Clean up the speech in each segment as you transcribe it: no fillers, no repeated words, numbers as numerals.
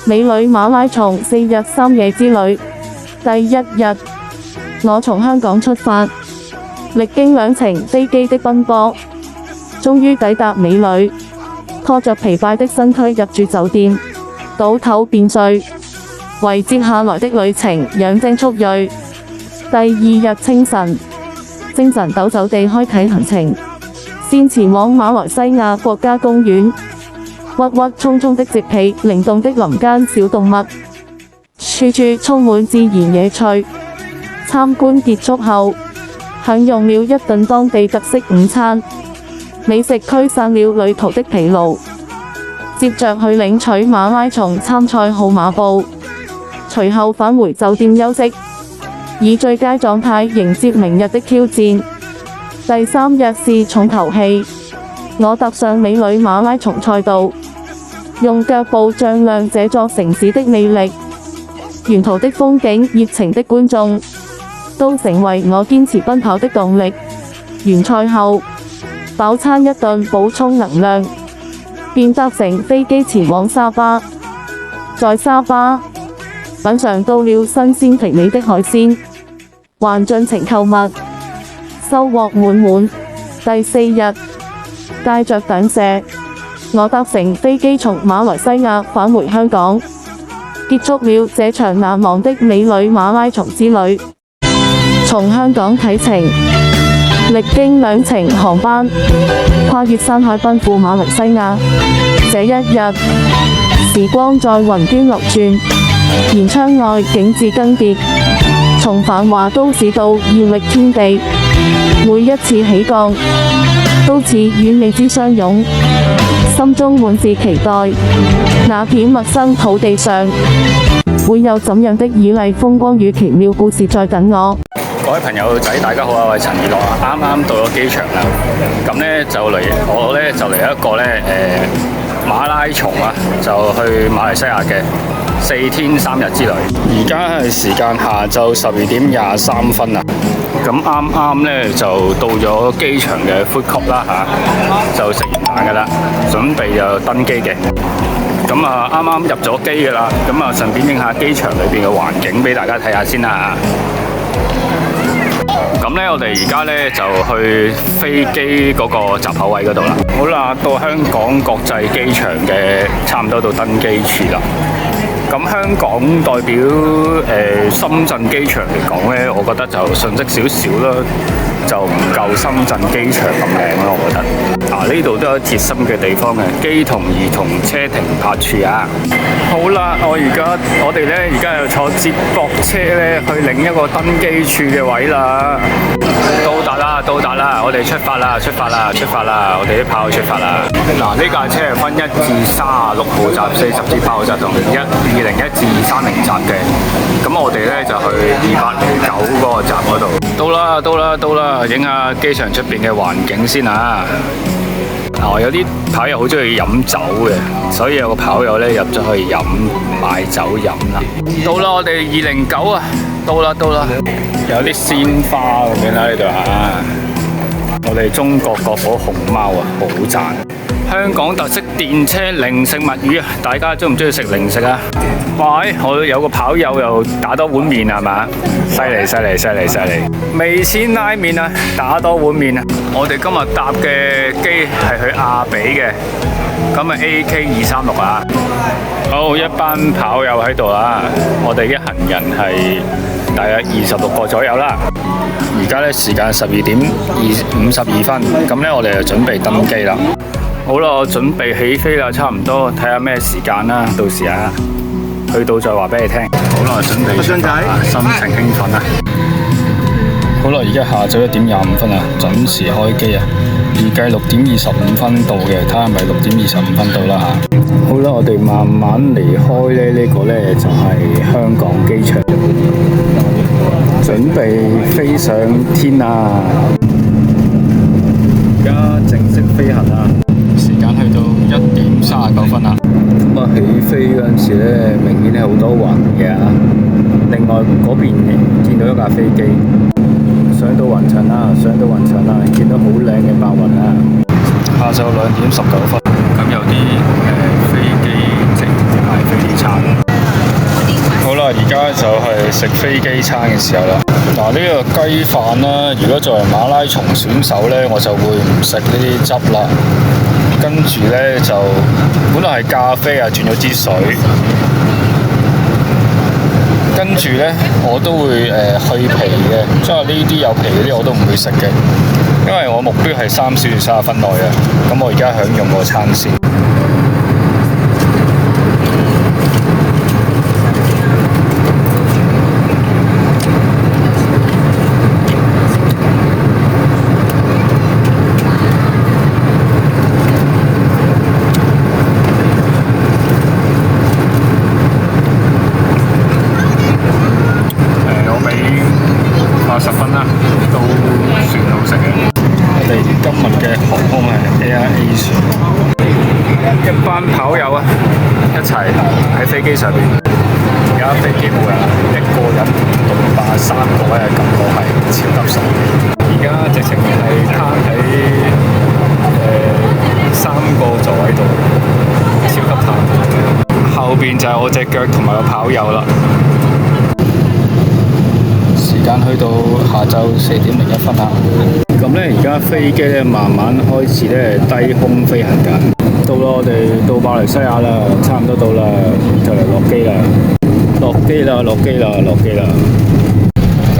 美女馬拉松4日3夜之旅。第一日，我從香港出發，歷經2程飛機的奔波，終於抵達美女，拖着疲憊的身軀入住酒店，倒頭便睡，為接下來的旅程養精蓄銳。第二日清晨，精神抖擻地開啟行程，先前往馬來西亞國家公園，鬱鬱蔥蔥的植被，靈動的林間小動物，處處充滿自然野趣。參觀結束後，享用了一頓當地特色午餐，美食驅散了旅途的疲勞。接着去領取馬拉松參賽號碼布，隨後返回酒店休息，以最佳狀態迎接明日的挑戰。第三日是重頭戲，我踏上美女馬拉松賽道，用腳步丈量這座城市的魅力，沿途的風景、熱情的觀眾，都成為我堅持奔跑的動力。完賽後，飽餐一頓補充能量，便搭乘飛機前往沙巴。在沙巴，品嚐到了新鮮肥美的海鮮，還盡情購物，收穫滿滿。第四日，帶着感謝，我搭乘飛機從馬來西亞返回香港，結束了這場難忘的美女馬拉松之旅。從香港啟程，歷經2程航班，跨越山海奔赴馬來西亞。這一日，時光在雲端流轉，沿窗外景致更迭，從繁華都市到豔麗天地，每一次起降，都似與未知相擁，心中滿是期待。那片陌生土地上，會有怎樣的綺麗風光與奇妙故事在等我？各位朋友仔，大家好啊！我係陳以樂啊，啱啱到咗機場啦。咁咧就嚟，我咧就嚟一個咧馬拉松啊，就去馬來西亞嘅4天3日之旅。而家係時間下晝12:23啊。咁啱啱咧就到咗機場嘅 food court 啦嚇，就食完飯噶啦，準備就登機嘅。咁啊啱啱入咗機噶啦，咁啊順便影下機場裏邊嘅環境俾大家睇下先啦。咁咧，我哋而家咧就去飛機嗰個閘口位嗰度啦。好啦，到香港國際機場嘅差唔多到登機處啦。咁香港代表深圳機場嚟講咧，我覺得就遜色少少啦，就唔夠深圳機場咁靚咯，我覺得。呢度都有貼心嘅地方嘅，機同兒童車停泊處啊。好啦，我哋咧而家又坐接駁車咧去另一個登機處嘅位啦。到達啦！我哋出發啦！我哋啲跑出發啦！嗱，呢架車係分1至36號閘、40至8號閘同201至230閘嘅。咁我哋咧就去209嗰個閘嗰度。到啦！影下機場出邊嘅環境先啊！有啲跑友好中意飲酒嘅，所以有個跑友咧入咗去買酒飲啦。到啦，我哋209啊！到啦！有啲鮮花咁樣啦呢度嚇，我哋中國國寶熊貓啊，好讚！香港特色電車零食物語啊，大家中唔中意食零食啊？喂，我有個跑友又打多碗麵係嘛？犀利！味千拉麵啊，打多碗麵啊！我哋今日搭嘅機係去亞比嘅，咁啊 AK236啊。好，一班跑友喺度啦，我哋一行人係大約26個左右啦。而家咧時間12:52，咁咧我哋就準備登機啦。好啦，我準備起飛啦，差唔多睇下咩時間啦，到時啊去到再話俾你聽。好啦，準備出發啦，心情興奮啊！好啦，而家下晝1:25啊，準時開機啊！預計6:25到嘅，睇下係咪6:25到啦嚇。好啦，我哋慢慢離開咧，呢個咧就係香港機場，準備飛上天啊！而家正式飛行啦，時間去到1:39啦。咁啊，起飛嗰陣時咧，明顯係好多雲嘅。另外嗰邊見到一架飛機。上到雲層啦，見到好靚嘅白雲啦。下晝2:19，咁有啲飛機直接買飛機餐。食飛機餐嘅時候啦。嗱，呢個雞飯啦，如果作為馬拉松選手呢，我就會唔食呢啲汁啦。跟住呢，就本來係咖啡啊，轉咗支水。跟住呢，我都會去皮嘅，即係呢啲有皮嗰啲我都唔會食嘅，因為我目標係3小時30分內啊。咁我而家享用個餐先。80分啦，都算好食嘅。我哋今日嘅航空係 AirAsia，一班跑友啊，一齊喺飛機上邊。而家飛機冇人，一個人獨霸3個咧，感覺係超級爽。而家直情係攤喺3個座位度，超級攤。後邊就係我隻腳同埋個跑友啦。時間去到下晝4點01分啦。咁呢，而家飛機呢慢慢開始呢低空飛行緊。到啦，我哋到馬來西亞啦，差唔多到啦，就嚟落機啦，落機啦，落機啦，落機啦。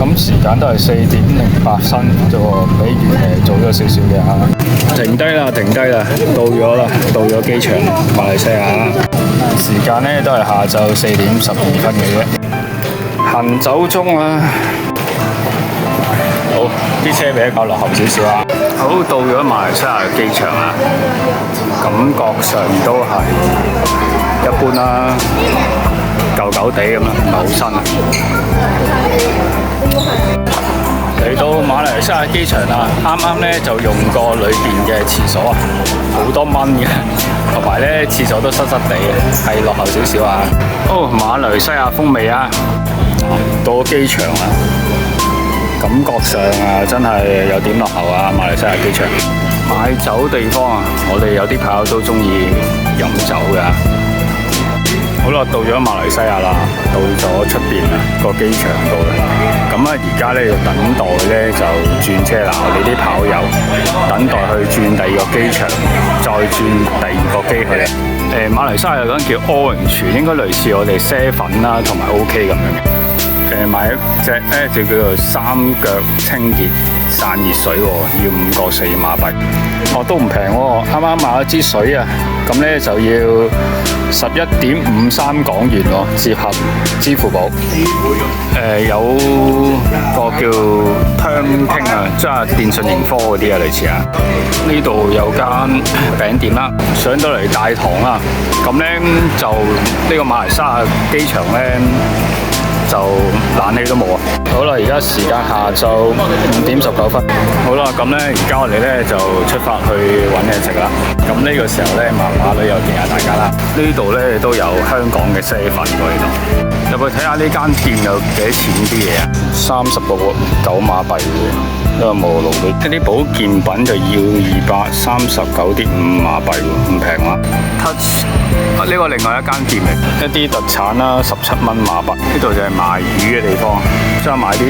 咁時間都係4點08分啫喎，比預期早咗少少嘅嚇。停低啦，停低啦，到咗啦，到咗機場馬來西亞。時間呢都係下晝4點12分嘅啫。行走中啊！好，啲車比較落後少少啊。好，到咗馬來西亞機場啦，感覺上都係一般啦，舊舊地咁啦，唔係好新啊。嚟到馬來西亞機場啦，啱啱咧就用過裏邊嘅廁所啊，好多蚊嘅，同埋咧廁所都濕濕地嘅，係落後少少啊。哦，馬來西亞風味啊！到機場啦，感覺上啊真係有點落後啊！馬來西亞機場買酒地方啊，我哋有啲朋友都中意飲酒㗎。好啦，到咗馬來西亞啦，到咗出邊啦個機場度啦。咁啊，而家咧就等待咧就轉車啦。我哋啲跑友等待去轉第二個機場，再轉第二個機去。馬來西亞有間叫 Orange， 應該類似我哋啡粉啦，同埋 OK 咁樣嘅。買一隻咧就叫做3腳清潔散熱水喎，要5個4馬幣。哦，都唔平喎，啱啱買咗支水啊，咁咧就要11.53港元喎，折合支付寶。有個叫香傾啊，即係電訊盈科嗰啲啊，類似啊。呢度有間餅店啦，上到嚟大堂啦，咁咧就呢個馬來西亞機場咧，就冷氣都冇啊！好啦，而家時間下晝5點19分。好啦，咁呢，而家我哋呢就出發去揾嘢食啦。咁呢個時候呢，慢慢都有見下大家啦。呢度呢都有香港嘅啡粉喎，呢度。入去睇下呢間店有幾多錢啲嘢啊？30個9馬幣喎，呢個摩路嘅。一啲保健品就要239.5馬幣喎，唔平啦。呢個另外一間店嚟，一啲特產啦，17蚊馬幣。呢度就係賣魚嘅地方，即係買啲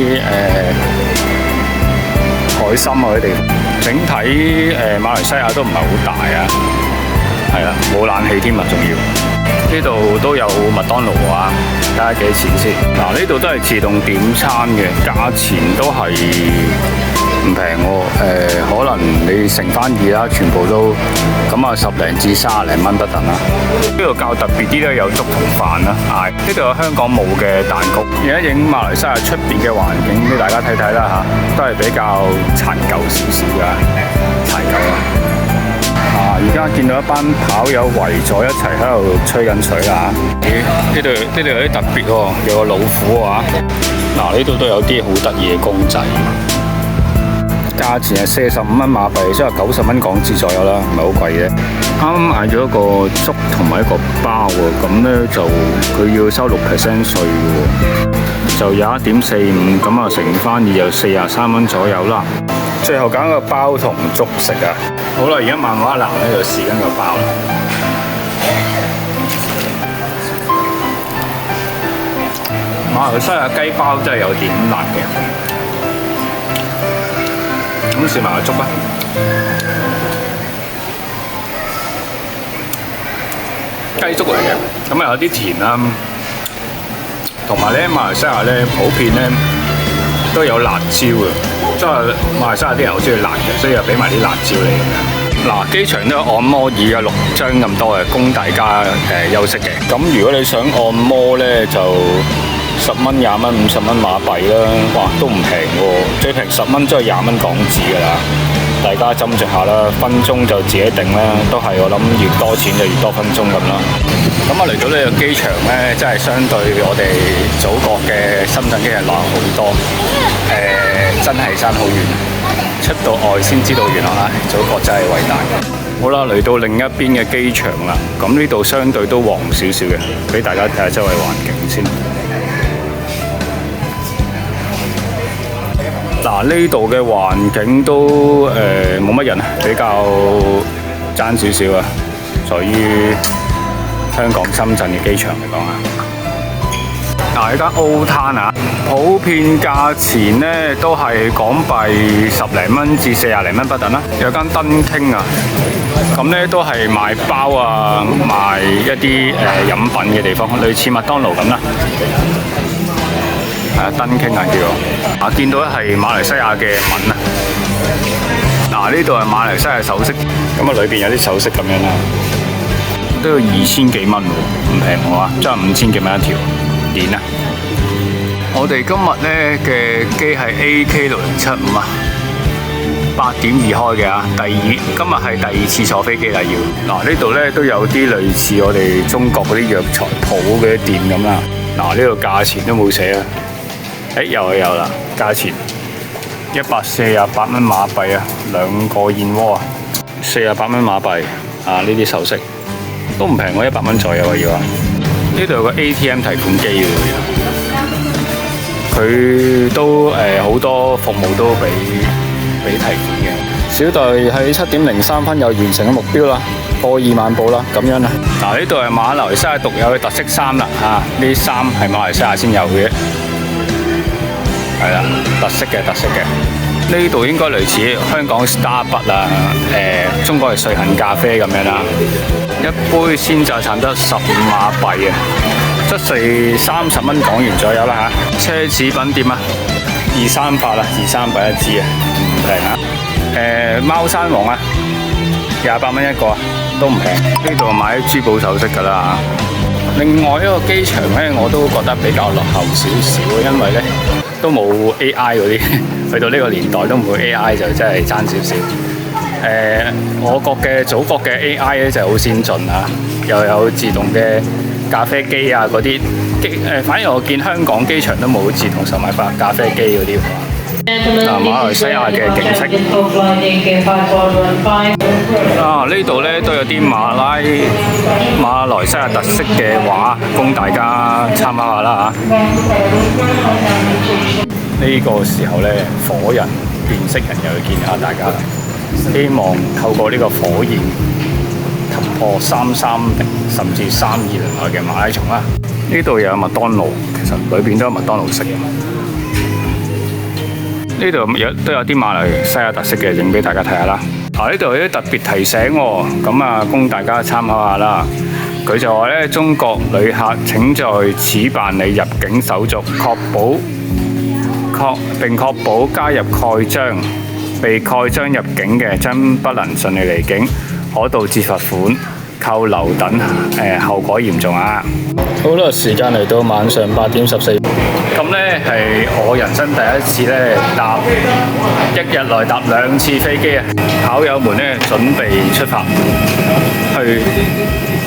海參嗰啲地方。整體馬來西亞都唔係好大啊，係啦，冇冷氣添啊，仲要。呢度都有麥當勞啊，睇下幾多錢先。嗱，呢度都係自動點餐嘅，價錢都係唔平喎。可能你乘翻2啦，全部都咁啊，10零至30零蚊不等啦。呢度較特別啲咧，有粥同飯啦。呢度有香港冇嘅蛋糕。而家影馬來西亞出邊嘅環境俾大家睇睇啦嚇，都係比較殘舊少少㗎，殘舊啊！而家見到一班跑友圍咗一齊喺度吹緊水啦！呢度有啲特別喎，有個老虎啊！嗱，呢度都有啲好得意嘅公仔，價錢係45蚊馬幣，即係90蚊港紙左右啦，唔係好貴嘅。啱啱買咗一個粥同埋一個包喎，咁咧就佢要收6% 稅喎，就有1.45，咁啊乘翻2就43蚊左右啦。最後揀個包同粥食啊！好啦，而家慢慢行咧就試緊個包啦。馬馬來西亞雞包真係有點辣嘅。咁試埋個粥啦。雞粥嚟嘅，咁有啲甜啦，同埋咧馬來西亞咧普遍咧都有辣椒嘅，即係馬來西亞啲人好中意辣嘅，所以又俾埋啲辣椒嚟咁樣。嗱，機場都有按摩椅嘅6張咁多嘅，供大家休息嘅。咁如果你想按摩咧，就10蚊、20蚊、50蚊馬幣啦，哇，都唔平喎，最平10蚊即係20蚊港紙㗎啦。大家斟酌下啦，分鐘就自己定啦，都係我諗越多錢就越多分鐘咁啦。咁啊嚟到呢個機場咧，真係相對我哋祖國嘅深圳機場冷好多，真係爭好遠。出到外先知道原來祖國真係偉大。好啦，嚟到另一邊嘅機場啦，咁呢度相對都黃少少嘅，俾大家睇下周圍環境先。嗱，呢度嘅環境都冇乜人，比較爭少少啊。在於香港、深圳嘅機場嚟講啊，嗱，呢間 O 攤啊，普遍價錢咧都係港幣10零蚊至40零蚊不等啦。有間燈傾啊，咁咧都係賣包啊，賣一啲飲品嘅地方，類似麥當勞咁啦。燈傾啊叫，見到係馬來西亞嘅文啊。嗱，呢度係馬來西亞首飾，咁啊裏邊有啲首飾咁樣啦，都要2000幾蚊喎，唔平喎啊，真係5000幾蚊一條鏈啊！我哋今日咧嘅機係 AK6075啊，8點2開嘅啊，今日係第2次坐飛機啦要。嗱，呢度咧都有啲類似我哋中國嗰啲藥材鋪嘅店咁啦。嗱，呢度價錢都冇寫啊。有啦，價錢148蚊馬幣啊，2個燕窩啊，48蚊馬幣啊，呢啲首飾都唔平喎，100蚊左右啊要啊。呢度有個 ATM 提款機嘅，佢都好多服務都俾提款嘅。小隊喺7點03分又完成咗目標啦，過2萬步啦，咁樣啦。嗱，呢度係馬來西亞獨有嘅特色衫啦，呢啲衫係馬來西亞先有嘅。係啦，特色嘅。呢度應該類似香港 Starbucks 啦，中國係瑞幸咖啡咁樣啦。一杯鮮榨橙得15馬幣啊，即係30蚊港元左右啦嚇。奢侈品店啊，238啦，238一支啊，唔平啊。貓山王啊，28蚊一個啊，都唔平。呢度買啲珠寶首飾㗎啦。另外一個機場咧，我都覺得比較落後少少，因為咧都冇 AI 嗰啲，去到呢個年代都冇 AI 就真係爭少少。我國嘅祖國嘅 AI 咧就好先進啊，又有自動嘅咖啡機啊嗰啲機，反而我見香港機場都冇自動售賣咖啡機嗰啲。馬來西亞嘅景色呢度咧都有啲馬來西亞特色嘅畫，供大家參考下啦嚇。呢個時候咧，火人變色人又要見下大家，希望透過呢個火焰突破330甚至320內嘅馬拉松啦。呢度又有麥當勞，其實裏邊都有麥當勞食。呢度都有啲馬來西亞特色嘅，影俾大家睇下啦。呢度有啲特別提醒喎，咁啊供大家參考下啦。佢就話咧，中國旅客請在此辦理入境手續，並確保加入蓋章，被蓋章入境嘅真不能順利離境，可導致罰款、扣留等，後果嚴重啊！好啦，時間嚟到晚上8點14分。咁咧係我人生第一次咧一日內搭2次飛機啊！考友們咧準備出發去。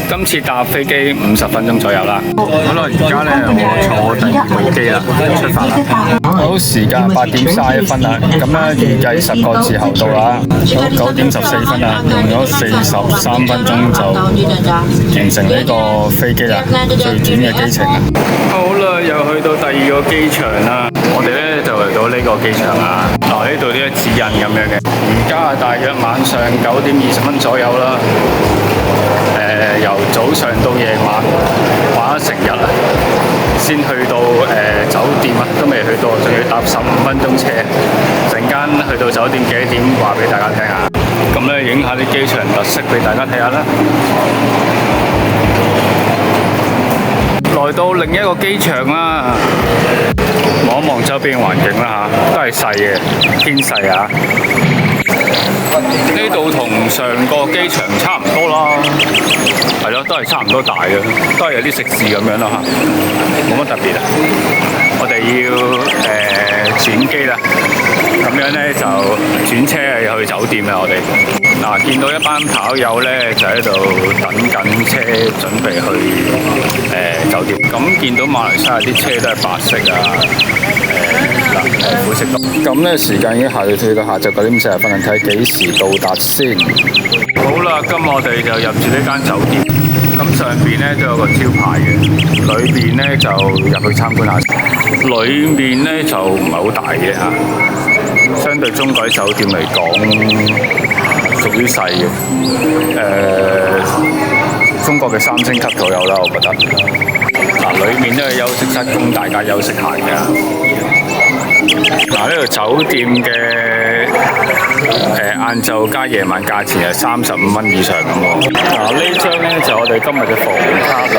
今次搭飛機50分鐘左右啦。好啦，而家咧我坐第2部機啦，出發啦。好，時間8點31分啦。咁咧預計10個字後到啦。好，9點14分啦，用咗43分鐘就完成呢個飛機啦，最短嘅機程啦。好啦，又去到第2個機場啦。我哋咧就嚟到呢個機場啦。呢度啲指引咁樣嘅。而家大約晚上9點20分左右啦。由早上到夜晚玩咗成日啊，先去到酒店啊，都未去到，仲要搭15分鐘車。陣間去到酒店幾點，話俾大家聽下。咁咧影下啲機場特色俾大家睇下啦。來到另一個機場啦，望一望周邊環境啦嚇，都係細嘅，偏細啊。呢度同上個機場差唔多啦，係咯，都係差唔多大嘅，都係有啲食肆咁樣啦嚇，冇乜特別啊。我哋要轉機啦，咁樣咧就轉車去酒店啦。我哋嗱見到一班跑友咧就喺度等緊車，準備去酒店。咁見到馬來西亞啲車都係白色啊，灰色咁咧時間已經去到下晝9點40分，睇幾時到達先。好啦，今日我哋就入住呢間酒店。咁上邊咧都有個招牌嘅，裏邊咧就入去參觀下。裏面咧就唔係好大嘅嚇，相對中國酒店嚟講屬於細嘅。中國嘅3星級左右啦，我覺得。嗱，裏面都有休息室供大家休息下嘅。嗱，呢度酒店嘅晏晝加夜晚價錢係35蚊以上咁喎。嗱，呢張咧就我哋今日嘅房卡啦。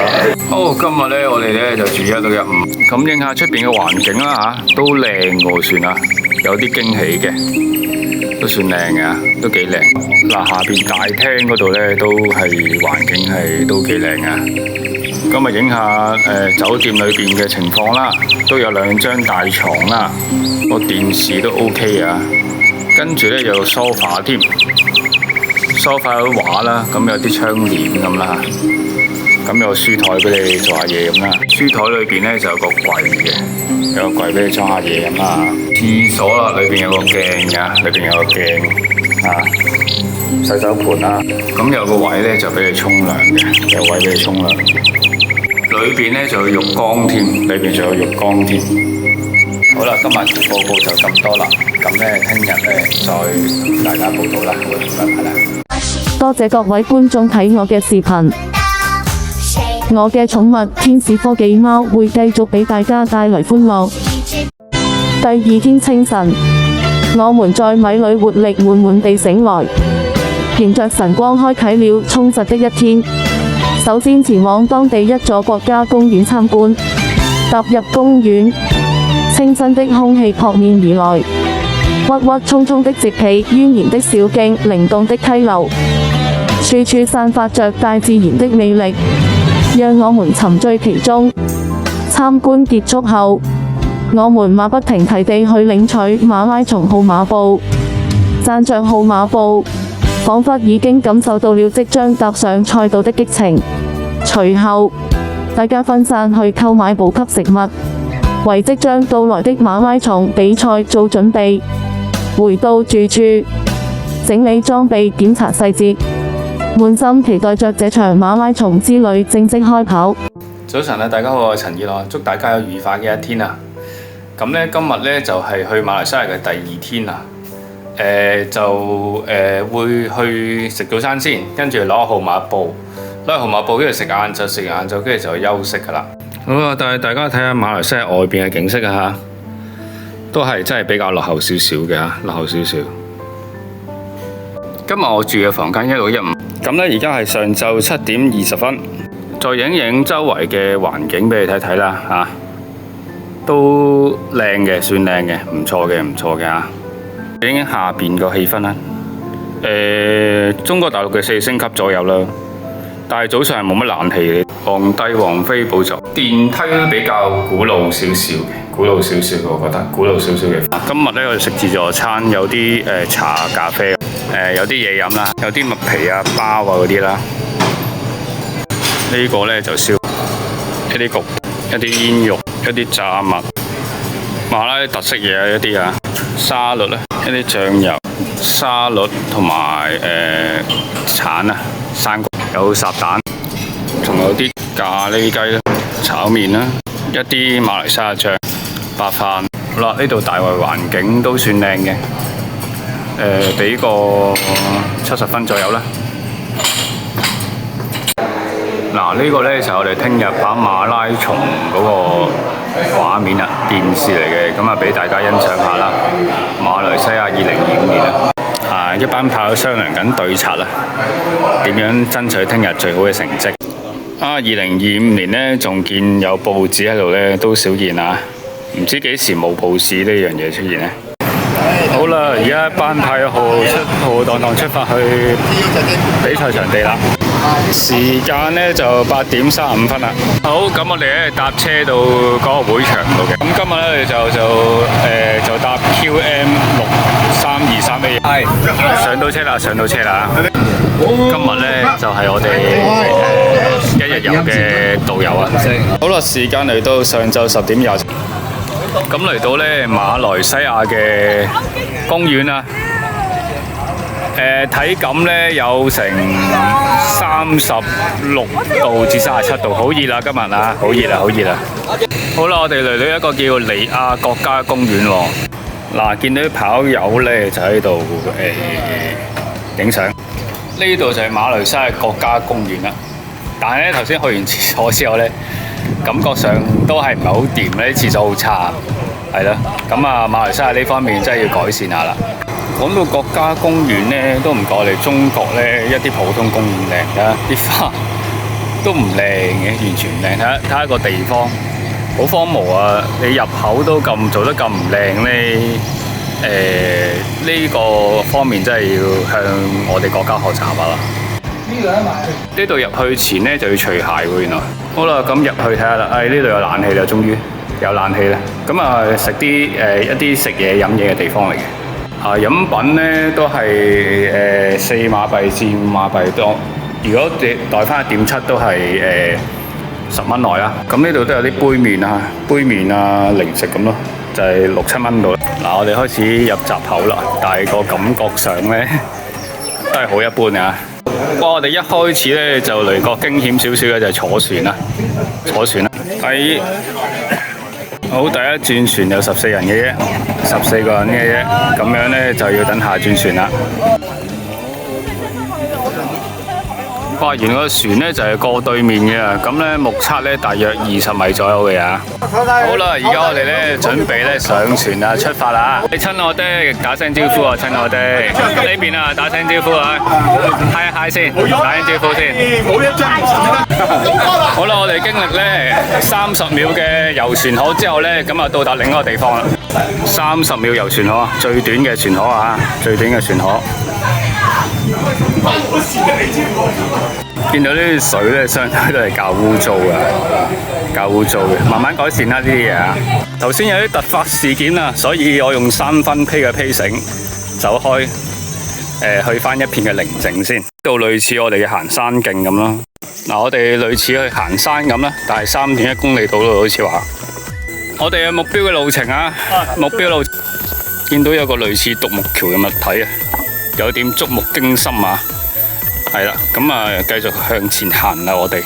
好，今日咧我哋咧就住1到1午，咁影下出邊嘅環境啦嚇，都靚喎算啦，有啲驚喜嘅，都算靚嘅，都幾靚。嗱，下邊大廳嗰度咧都係環境係都幾靚啊。咁啊影下酒店裏邊嘅情況啦，都有2張大床啦，個電視都 OK 啊。跟住咧有梳化添，梳化有畫啦，咁有啲窗簾咁啦，咁有書台俾你做下嘢咁啦。書台裏邊咧就有個櫃嘅，有個櫃俾你裝下嘢咁啦。廁所啦，裏邊有個鏡㗎，裏邊有個鏡啊，洗手盤啦，咁有個位咧就俾你沖涼嘅，有位俾你沖涼。裏邊咧仲有浴缸添，裏邊仲有浴缸添。好啦，今日報告就咁多啦，咁咧聽日咧再同大家報道啦，拜拜啦。多謝各位觀眾睇我嘅視頻。我嘅寵物天使科技貓會繼續俾大家帶來歡樂。第2天清晨，我們在米裏活力滿滿地醒來，迎着晨光開啟了充實的一天。首先前往當地一座國家公園參觀，踏入公園，清新的空氣撲面而來，鬱鬱蔥蔥的植被、蜿蜒的小徑、靈動的溪流，處處散發着大自然的魅力，讓我們沉醉其中。參觀結束後，我們馬不停蹄地去領取馬拉松號碼布，讚着號碼布，彷彿已經感受到了即將踏上賽道的激情。隨後，大家分散去購買補給食物，為即將到來的馬拉松比賽做準備。回到住處，整理裝備，檢查細節，滿心期待着這場馬拉松之旅正式開跑。早晨啊，大家好，我係陳燕樂，祝大家有愉快嘅一天啊！咁咧，今日咧就係去馬來西亞嘅第2天啦。會去食早餐先，跟住攞號碼布，攞號碼布，跟住食晏晝，跟住就休息噶啦。好啊，帶大家睇下馬來西亞外邊嘅景色啊嚇，都係真係比較落後少少嘅嚇，落後少少。今日我住嘅房間1到1午，咁咧而家係上晝7點20分，再影影周圍嘅環境俾你睇睇啦嚇，都靚嘅，算靚嘅，唔錯嘅嚇。影影下邊個氣氛啦，中國大陸嘅4星級左右啦，但係早上係冇乜冷氣嘅。皇帝皇妃寶座，電梯都比較古老少少嘅，我覺得古老少少嘅。今日咧我哋食自助餐，有啲茶咖啡，有啲嘢飲啦，有啲麥皮啊、包啊嗰啲啦。呢個咧就燒一啲焗、一啲煙肉、一啲炸物，馬拉特色嘢啊一啲啊，沙律咧。一啲醬油、沙律同埋橙啊、生果，有烚蛋，仲有啲咖喱雞啦、炒麵啦，一啲馬來西亞醬、白飯。好啦，呢度大圍環境都算靚嘅，俾個70分左右啦。嗱，呢個呢就係我哋聽日跑馬拉松嗰個畫面啊，電視嚟嘅，咁啊俾大家欣賞下啦。馬來西亞2025年啊，一班跑友商量緊對策啦，點樣爭取聽日最好嘅成績。2025年呢，仲見有報紙喺度呢，都少見啊！唔知幾時冇報紙呢樣嘢出現呢？好啦，而家一班跑友浩浩蕩蕩出發去比賽場地啦。時間呢就8點35分啦。好，咁我哋咧搭車到嗰個會場度嘅。咁今日咧就搭 QM 6323A。係。上到車啦，上到車啦。今日咧就係我哋一日遊嘅導遊啊。好啦，時間嚟到上晝10點20。咁嚟到咧馬來西亞嘅公園啊。體感咧有成36度至37度，好熱啦今日啊，好熱啦，好熱啦。好啦，我哋嚟到一個叫尼亞國家公園喎。嗱，見到啲跑友咧就喺度影相。呢度就係馬來西亞國家公園啦。但係咧頭先去完廁所之後咧，感覺上都係唔係好掂咧，啲廁所好差，係咯。咁啊，馬來西亞呢方面真係要改善下啦。講到國家公園呢，都唔過我哋中國呢一啲普通公園靚啦，啲花都唔靚嘅，完全唔靚。睇下個地方好荒蕪啊！你入口都咁做得咁唔靚呢，呢個方面真係要向我哋國家學習下啦。呢度入去前呢，就要除鞋喎，原來。好啦，咁入去睇下啦。呢度有冷氣啦，終於有冷氣啦。咁啊，食啲一啲食嘢飲嘢嘅地方嚟嘅。飲品咧都係4馬幣至5馬幣多，如果你代翻1.7都係10蚊內啦。咁呢度都有啲杯麵啊、零食咁咯，就係6、7蚊度。嗱，我哋開始入閘口啦，但係個感覺上咧都係好一般啊。不過我哋一開始咧就嚟個驚險少少嘅就係坐船啦，好，第一轉船有14人嘅啫，14個人嘅啫，咁樣呢就要等下轉船啦。哇！原來個船呢就係過對面嘅，咁呢目測呢大約20米左右嘅啊。好啦，而家我哋呢準備呢上船啦，出發啦！你親我的打聲招呼啊，親我的呢邊啊，打聲招呼啊，嗨一嗨先，打聲招呼先。好啦，我哋經歷呢30秒嘅遊船河之後呢，咁啊到達另一個地方啦。30秒遊船河，最短嘅船河啊，最短嘅船河。見到呢啲水咧，相對都係較污糟嘅，慢慢改善啦呢啲嘢啊。頭先有啲突發事件啊，所以我用3分披嘅披繩走開，去翻一片嘅寧靜先。到類似我哋嘅行山徑咁咯。嗱，我哋類似去行山咁啦，但係3.1公里到咯，好似話。我哋嘅目標嘅路程啊，見到有個類似獨木橋嘅物體啊，有點觸目驚心啊！係啦，咁啊，繼續向前行啦，我哋。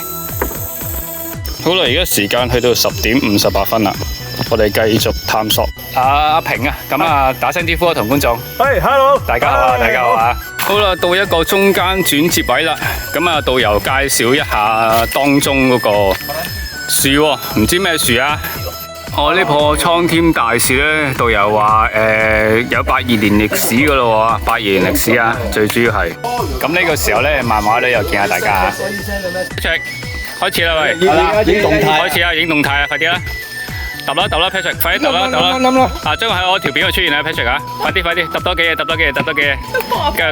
好啦，而家時間去到10點58分啦，我哋繼續探索。阿平啊，咁啊，打聲招呼啊，同觀眾。喂 ，hello， 大家好啊，大家好啊。好啦，到一個中間轉接位啦，咁啊，導遊介紹一下當中嗰個樹喎，唔知咩樹啊？我呢棵蒼天大樹咧，導遊話有82年歷史噶咯喎，82年歷史啊，最主要係。咁呢個時候咧，漫畫咧又見下大家啊。開始啦喂，影動態，開始啦，影動態啊，快啲啦！揼啦 Patrick， 快啲揼啦！啊，將佢喺我條片度出現啊 Patrick 啊，快啲揼多幾嘢，揼多幾嘢，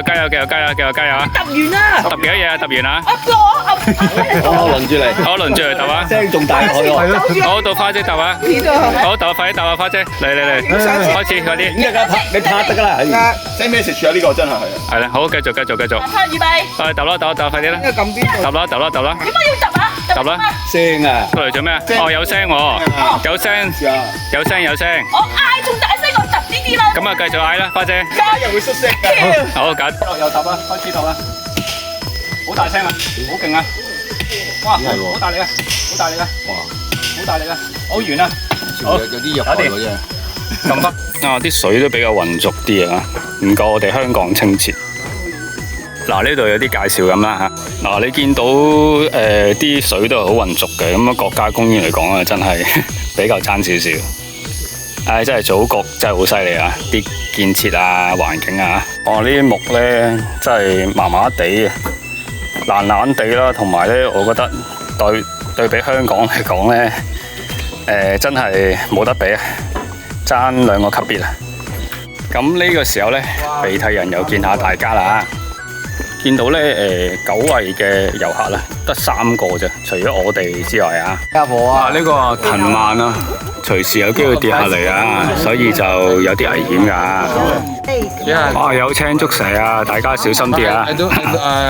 加油啊！揼完啦！揼幾多嘢啊？揼完啊！我輪住嚟，我輪住嚟揼啊！聲仲大我喎，好，到花姐揼啊！好，揼快啲揼啊！花姐，嚟，開始快啲！你拍得㗎啦，send message 啊呢個真係係啦，好，繼續。預備。揼啦，快啲啦！揼啦！點解要揼啊？揼啦！聲啊！過嚟做咩啊？哦，有聲喎，有聲。我嗌仲大聲，我揼呢啲啦。咁啊，繼續嗌啦，花姐。加又會出聲㗎。好，揀。又揼啦，開始揼啦。好大聲啊！好勁啊！哇，好大力啊！哇，好大力啊！好遠啊！好，有啲入海喎真係。咁得啊！啲水都比較渾濁啲啊，唔夠我哋香港清澈。嗱，呢度有啲介紹咁啦嚇。嗱，你見到啲水都係好渾濁嘅，咁啊國家公園嚟講啊，真係比較爭少少。唉，真係祖國真係好犀利啊！啲建設啊、環境啊，呢啲木咧真係麻麻地嘅，爛爛地啦，同埋咧，我覺得對比香港嚟講咧，真係冇得比啊，爭2個級別啊！咁呢個時候咧，鼻涕人又見下大家啦，見到咧久違嘅遊客啦，得3個啫，除咗我哋之外啊。家婆啊，呢個藤蔓啊，隨時有機會跌下嚟啊，所以就有啲危險㗎。哇！有青竹蛇啊，大家小心啲啊！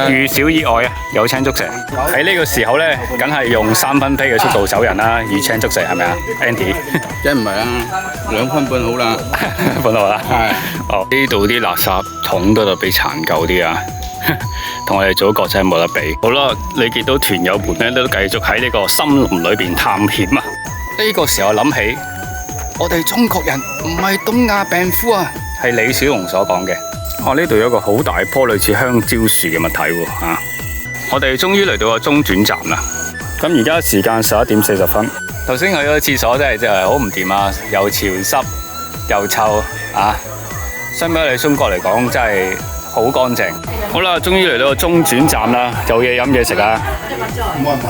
遇小意外啊，有青竹蛇。喺呢個時候咧，梗係用3分批嘅速度走人啦，遇青竹蛇係咪啊 ，Andy？ 梗唔係啦，2分半好啦，半好啦。係。哦，呢度啲垃圾桶都特別殘舊啲啊！同我哋祖國真係冇得比。好啦，你見到團友們咧都繼續喺呢個森林裏邊探險啊！呢個時候諗起，我哋中國人唔係東亞病夫啊，係李小龍所講嘅。呢度有一個好大棵類似香蕉樹嘅物體喎嚇。我哋終於嚟到個中轉站啦。咁而家時間11點40分。頭先去咗廁所真係好唔掂啊，又潮濕又臭啊！相比我哋中國嚟講，真係好乾淨。好啦，終於嚟到個中轉站啦，有嘢飲嘢食啊！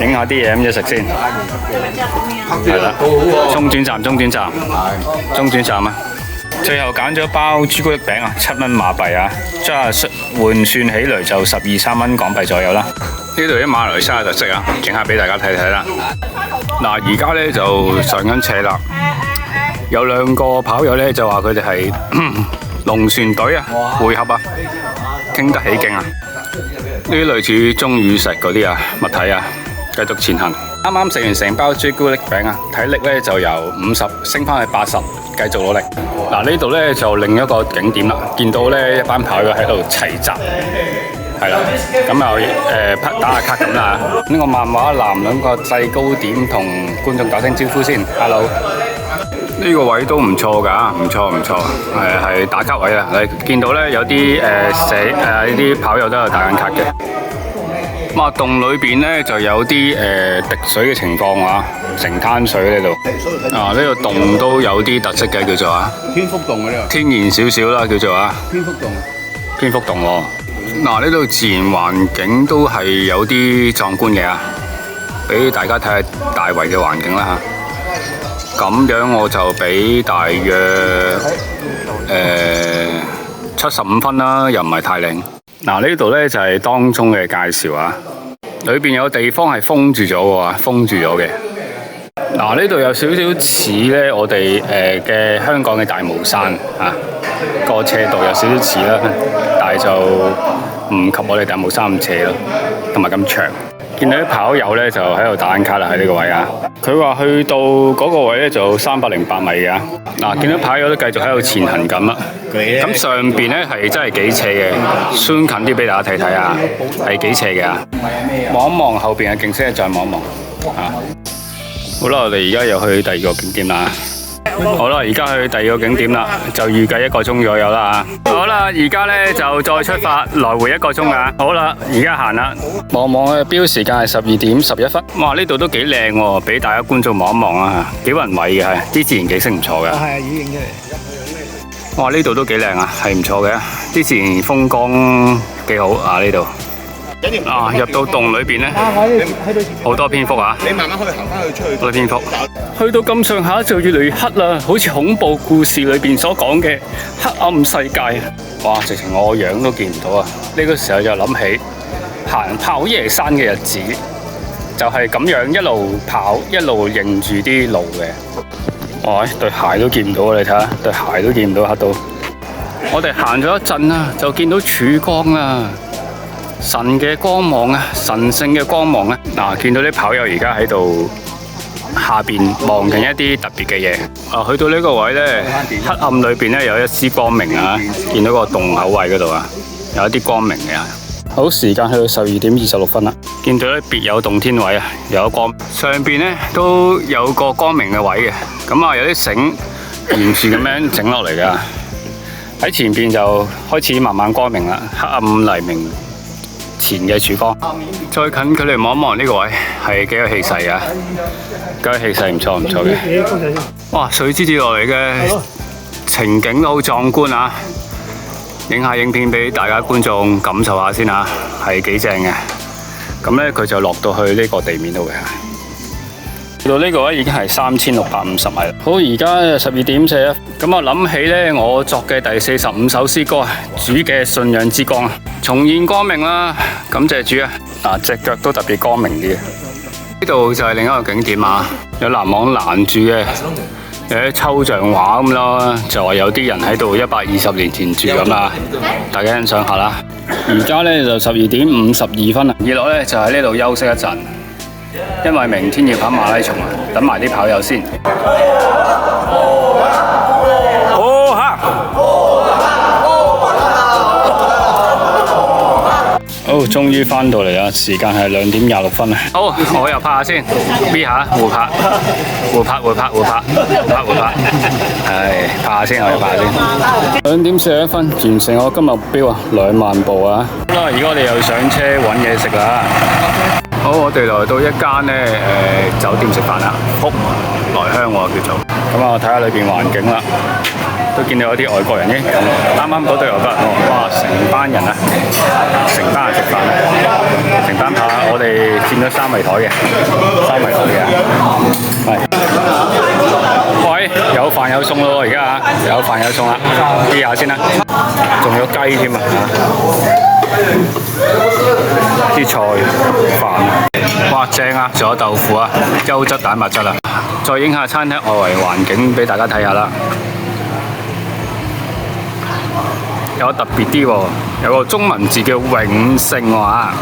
影下啲嘢飲嘢食先。係啦，中轉站啊！最後揀咗包朱古力餅啊，7蚊馬幣啊，即係換算起嚟就12-13蚊港幣左右啦。呢度啲馬來西亞特色啊，影下俾大家睇睇啦。嗱，而家咧就上緊斜啦，有2個跑友咧就話佢哋係龍船隊啊，會合啊，傾得起勁啊！呢啲類似鐘乳石嗰啲啊物體啊，繼續前行。啱啱食完成包朱古力餅啊，體力咧就由50升翻去80，繼續努力。嗱，呢度咧就另一個景點啦，見到咧一班跑友喺度齊集，係啦，咁又打下卡咁啦。呢個漫畫男兩個制高點同觀眾打聲招呼先 ，hello。呢個位都唔錯㗎，唔錯，係打卡位啊！你見到咧有啲呢啲跑友都有打緊卡嘅。咁洞裏邊咧就有啲滴水嘅情況啊，成灘水喺度。呢個洞都有啲特色嘅，叫做蝙蝠洞嗰啲天然少少啦，叫做蝙蝠洞喎。呢度自然環境都係有啲壯觀嘅俾大家睇下大圍嘅環境啦嚇。咁樣我就俾大約75分啦，又唔係太靚。呢度咧就係當中嘅介紹啊，裏邊有地方係封住咗嘅。呢度有少少似咧我哋嘅香港嘅大帽山啊，個斜度有少少似啦，但係就唔及我哋大帽山咁斜咯，同埋咁長。見到啲跑友咧就喺度打緊卡啦，喺呢個位啊。佢話去到嗰個位咧就308米嘅。見到跑友都繼續喺度前行緊啦。咁上邊咧係真係幾斜嘅，zoom近啲俾大家睇睇啊，係幾斜嘅。望一望後邊嘅景色，再望一望啊。好啦，我哋而家又去第2個景點啦。好啦，而家去第2個景點啦，就預計1個鐘左右啦。好啦，而家咧就再出發，來回1個鐘啊。好啦，而家行啦。望嘅標時間係12點11分。哇，呢度都幾靚喎，俾大家觀眾望一望啊，幾宏偉嘅係，啲自然景色唔錯嘅。係啊，雨影出嚟。哇，呢度都幾靚啊，係唔錯嘅，啲自然風光幾好啊呢度。入到洞裏邊咧，好多蝙蝠啊！你慢慢可以行翻去出去。好多蝙蝠，去到咁上下就越嚟越黑啦，好似恐怖故事裏邊所講嘅黑暗世界啊！哇，直情我樣都見唔到啊！呢個時候就諗起行跑耶山嘅日子，就係咁樣一路跑一路認住啲路嘅。哇，對鞋都見唔到啊！你睇下，對鞋都見唔到黑到。我哋行咗一陣啊，就見到曙光啦。神嘅光芒啊，神聖嘅光芒啊！見到啲跑友而家喺度下邊望緊一啲特別嘅嘢。去到呢個位咧，黑暗裏邊咧有一絲光明啊！見到個洞口位嗰度啊，有一啲光明嘅。好，時間去到12點26分啦，見到咧別有洞天位啊，有光上邊咧都有個光明嘅位嘅。咁有啲繩沿住咁樣整落嚟噶。喺前邊就開始慢慢光明啦，黑暗黎明前嘅曙光。再近距離望一望呢個位，係幾有氣勢啊！幾有氣勢，唔錯唔錯嘅。哇！水之子落嚟嘅情景都好壯觀啊！影下影片俾大家觀眾感受下先啊，係幾正嘅。咁咧佢就落到去呢個地面度嘅。去到呢個位已經係3650米啦。好，而家12:41。咁我諗起咧，我作嘅第45首詩歌主嘅信仰之光啊，重現光明啦！感謝主啊！嗱，隻腳都特別光明啲。呢度就係另一個景點啊，有欄網攔住嘅，有啲抽象畫咁咯，就話有啲人喺度120年前住咁啦，大家欣賞下啦。而家咧就12:52啦，熱落咧就喺呢度休息一陣。因為明天要跑馬拉松啊，等埋啲跑友先。好，終於翻到嚟啦，時間係2:26啦。好，我又拍下先 ，V 下互拍，係拍下先，我又拍下先。2:41，完成我今日目標啊，2萬步啊。好啦，而家我哋又上車揾嘢食啦。好，我哋來到一間酒店食飯啦，福來香喎叫做。咁啊，睇下裏邊環境啦。都見到有啲外國人嘅，啱啱嗰隊又得，哇！成班人啊，成班人食飯啊，成班扒，我哋佔咗3圍台嘅，3圍台嘅，係。喂，有飯有餸咯喎，而家有飯有餸啦，試下先啦，仲有雞添啊，啲菜飯，哇正啊，仲有豆腐啊，優質蛋白質啊，再影下餐廳外圍環境俾大家睇下啦。有特別啲喎，有個中文字叫永盛喎。好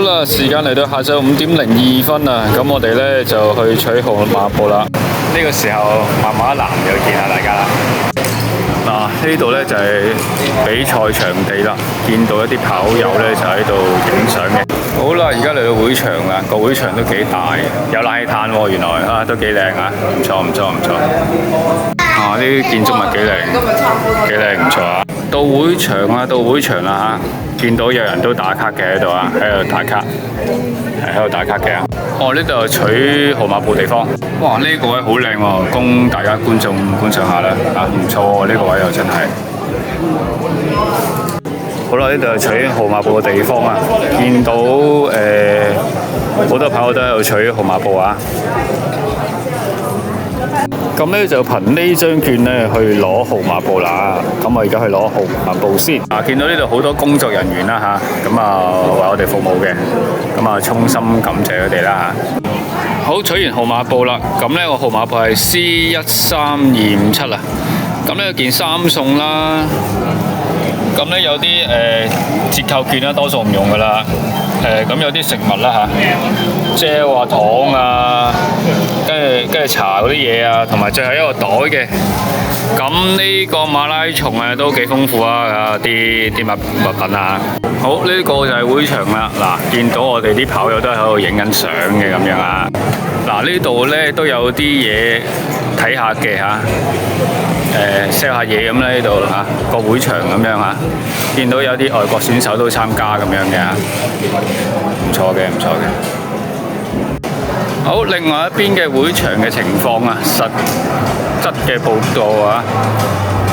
啦，時間嚟到下晝5:02啦，咁我哋咧就去取號碼布啦。呢個時候慢慢南又見下大家啦。嗱，呢度咧就係比賽場地啦，見到一啲跑友咧就喺度影相嘅。好啦，而家嚟到會場啦，個會場都幾大，有冷氣炭喎，原來啊都幾靚啊，唔錯唔錯唔錯。啊，呢啲建築物幾靚，幾靚唔錯啊！到會場啦嚇，見到有人都打卡嘅喺度啊，喺度打卡，係喺度打卡嘅。哦，呢度係取號碼布地方。哇，呢個位好靚喎，供大家觀眾觀賞下啦。啊，唔錯喎，呢個位又真係。好啦，呢度係取號碼布嘅地方啊，見到好多朋友都喺度取號碼布啊。咁咧就憑呢張券咧去攞號碼布啦。咁我而家去攞號碼布先。見到呢度好多工作人員啦嚇，咁啊為我哋服務嘅，咁啊衷心感謝佢哋啦嚇。好，取完號碼布啦，咁咧個號碼布係 C13257啊。咁呢件衫送啦。咁咧有啲折扣券啦，多數唔用噶啦。咁有啲食物啦嚇，蔗啊糖啊，跟住茶嗰啲嘢啊，同埋最後一個袋嘅。咁呢個馬拉松啊都幾豐富啊，啲物品啊。好，呢個就係會場啦。嗱，見到我哋啲跑友都喺度影緊相嘅咁樣啊。嗱，呢度咧都有啲嘢睇下嘅嚇。sell 下嘢咁咧，呢度嚇個會場咁樣嚇，見到有啲外國選手都參加咁樣嘅嚇，唔錯嘅，唔錯嘅。好，另外一邊嘅會場嘅情況啊，實質嘅報導啊，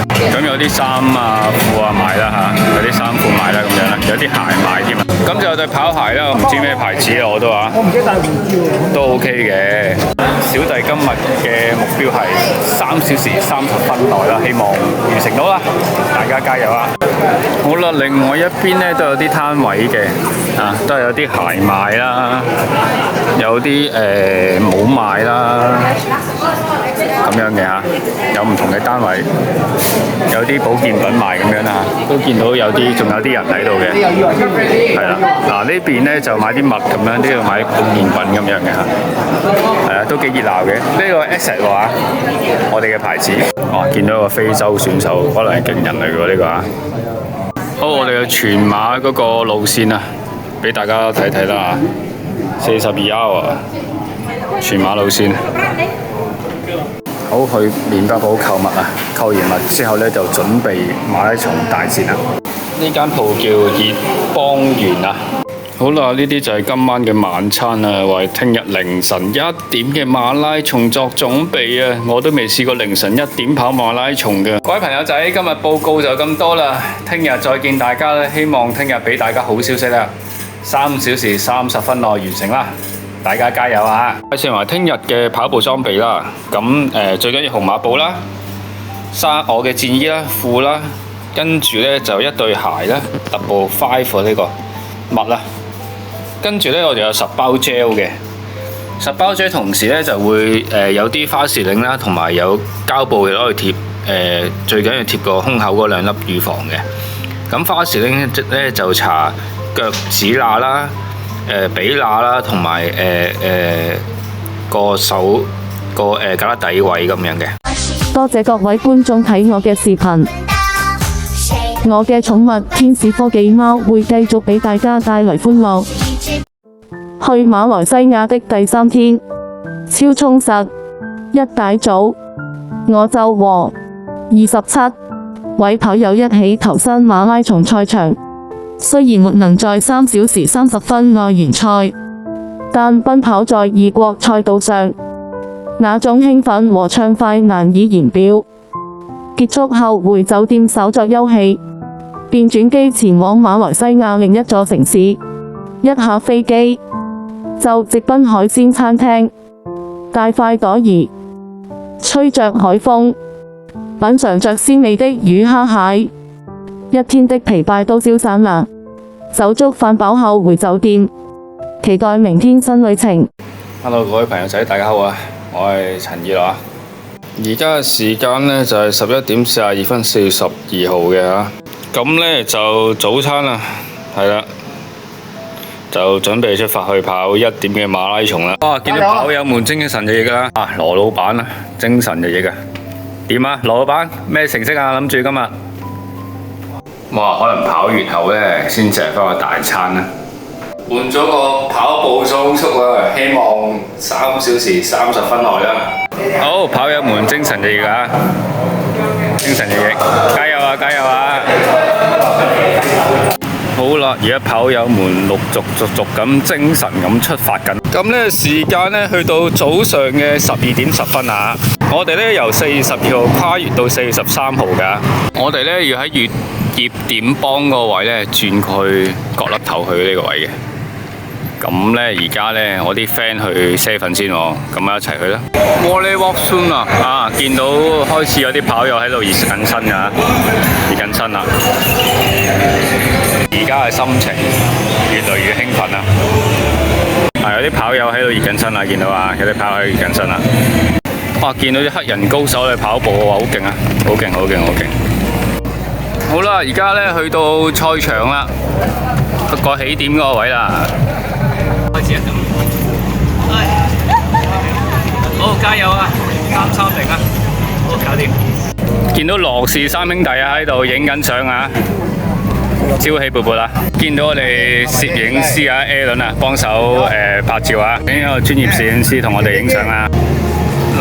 咁有啲衫啊褲啊賣啦嚇，有啲衫褲賣啦咁樣啦，有啲鞋賣添啊。咁就有對跑鞋啦，我唔知咩牌子啊，我都話。我唔記得帶護照。都 OK 嘅。小弟今日嘅目標係3小時30分內啦，希望完成到啦，大家加油啊！好啦，另外一邊咧都有啲攤位嘅，都係有啲鞋賣啦，有啲帽賣啦，咁樣嘅嚇，有唔同嘅單位，有啲保健品賣咁樣啦，都見到有啲，仲有啲人喺度嘅，係啦，嗱呢邊咧就買啲襪咁樣，呢度買保健品咁樣嘅嚇，係啊，都幾熱鬧嘅。呢個 Asset 話我哋嘅牌子，哇，見到個非洲選手，可能係勁人嚟㗎呢個啊。好，我哋嘅全馬嗰個路線啊，俾大家睇睇啦嚇，42 hour 全馬路線。好，去麵包鋪購物啊！購完物之後咧，就準備馬拉松大戰啦。呢間鋪叫熱邦園啊，好啦，呢啲就係今晚嘅晚餐啦，為聽日凌晨1點嘅馬拉松作準備啊！我都未試過凌晨1點跑馬拉松嘅。各位朋友仔，今日報告就咁多啦，聽日再見大家啦！希望聽日俾大家好消息啦，3小時30分內完成啦，大家加油啊！介紹埋聽日嘅跑步裝備啦，咁最緊要紅馬布啦，我嘅戰衣啦、褲啦，跟住呢就一對鞋啦 ，Double 5呢個襪啦。跟住呢，我哋有10包 gel 嘅，10包 gel 同時呢就會有啲花士令啦，同埋有膠布嘅攞去貼，最緊要貼個胸口嗰2粒乳房嘅。咁花士令呢就搽腳趾罅啦、髀罅啦，同埋個手個胳肋底位咁樣嘅。多謝各位觀眾睇我嘅視頻。我嘅寵物天使科技貓會繼續俾大家帶來歡樂。去馬來西亞的第3天，超充實。一大早，我就和27位跑友一起投身馬拉松賽場。雖然沒能在3小時30分內完賽，但奔跑在異國賽道上，那種興奮和暢快難以言表。結束後回酒店稍作休息，便轉機前往馬來西亞另一座城市。一下飛機就直奔海鮮餐廳，大快朵頤，吹着海風，品嚐着鮮美的魚蝦蟹，一天的疲憊都消散啦。酒足飯飽後回酒店，期待明天新旅程。Hello， 各位朋友仔，大家好啊！我係陳義樂啊。而家嘅時間呢，就係11點42分42號嘅嚇。咁呢，就早餐啊，係啦。就準備出發去跑1點嘅馬拉松啦！哇，見到跑友們精神奕奕啦！啊，羅老闆啊，精神奕奕啊！點啊，羅老闆咩成績啊？諗住今日哇，可能跑完後呢，先至係翻個大餐啦。換咗個跑步裝束啊，希望3小時30分內啦。好，跑友們精神奕奕啊！精神奕奕，加油啊！加油啊！好啦，而家跑友們陸續咁精神咁出發緊。咁呢時間呢，去到早上嘅12點10分啊！我哋呢由4月12號跨越到4月13號㗎。我哋呢要喺月葉點幫個位呢轉去角落頭去呢個位嘅。咁呢而家呢，我啲 friend 去 7先喎，咁一齊去啦。Wally Walk Soon 啊！見到開始有啲跑友喺度熱緊身㗎，熱緊身啦。而家嘅心情越嚟越興奮啦！有啲跑友喺度熱緊身啦，見到啊，有啲跑友喺度熱緊身啦。哇！見到啲黑人高手嚟跑步喎，好勁啊！好勁，好勁，好勁！好啦，而家呢去到賽場啦，個起點嗰個位啦。開始啊！好，加油啊！330啊！好，搞掂！見到羅氏3兄弟啊喺度影緊相啊！朝氣勃勃啦！見到我哋攝影師啊 Alan 啊，幫手拍照啊，呢個專業攝影師同我哋影相啊。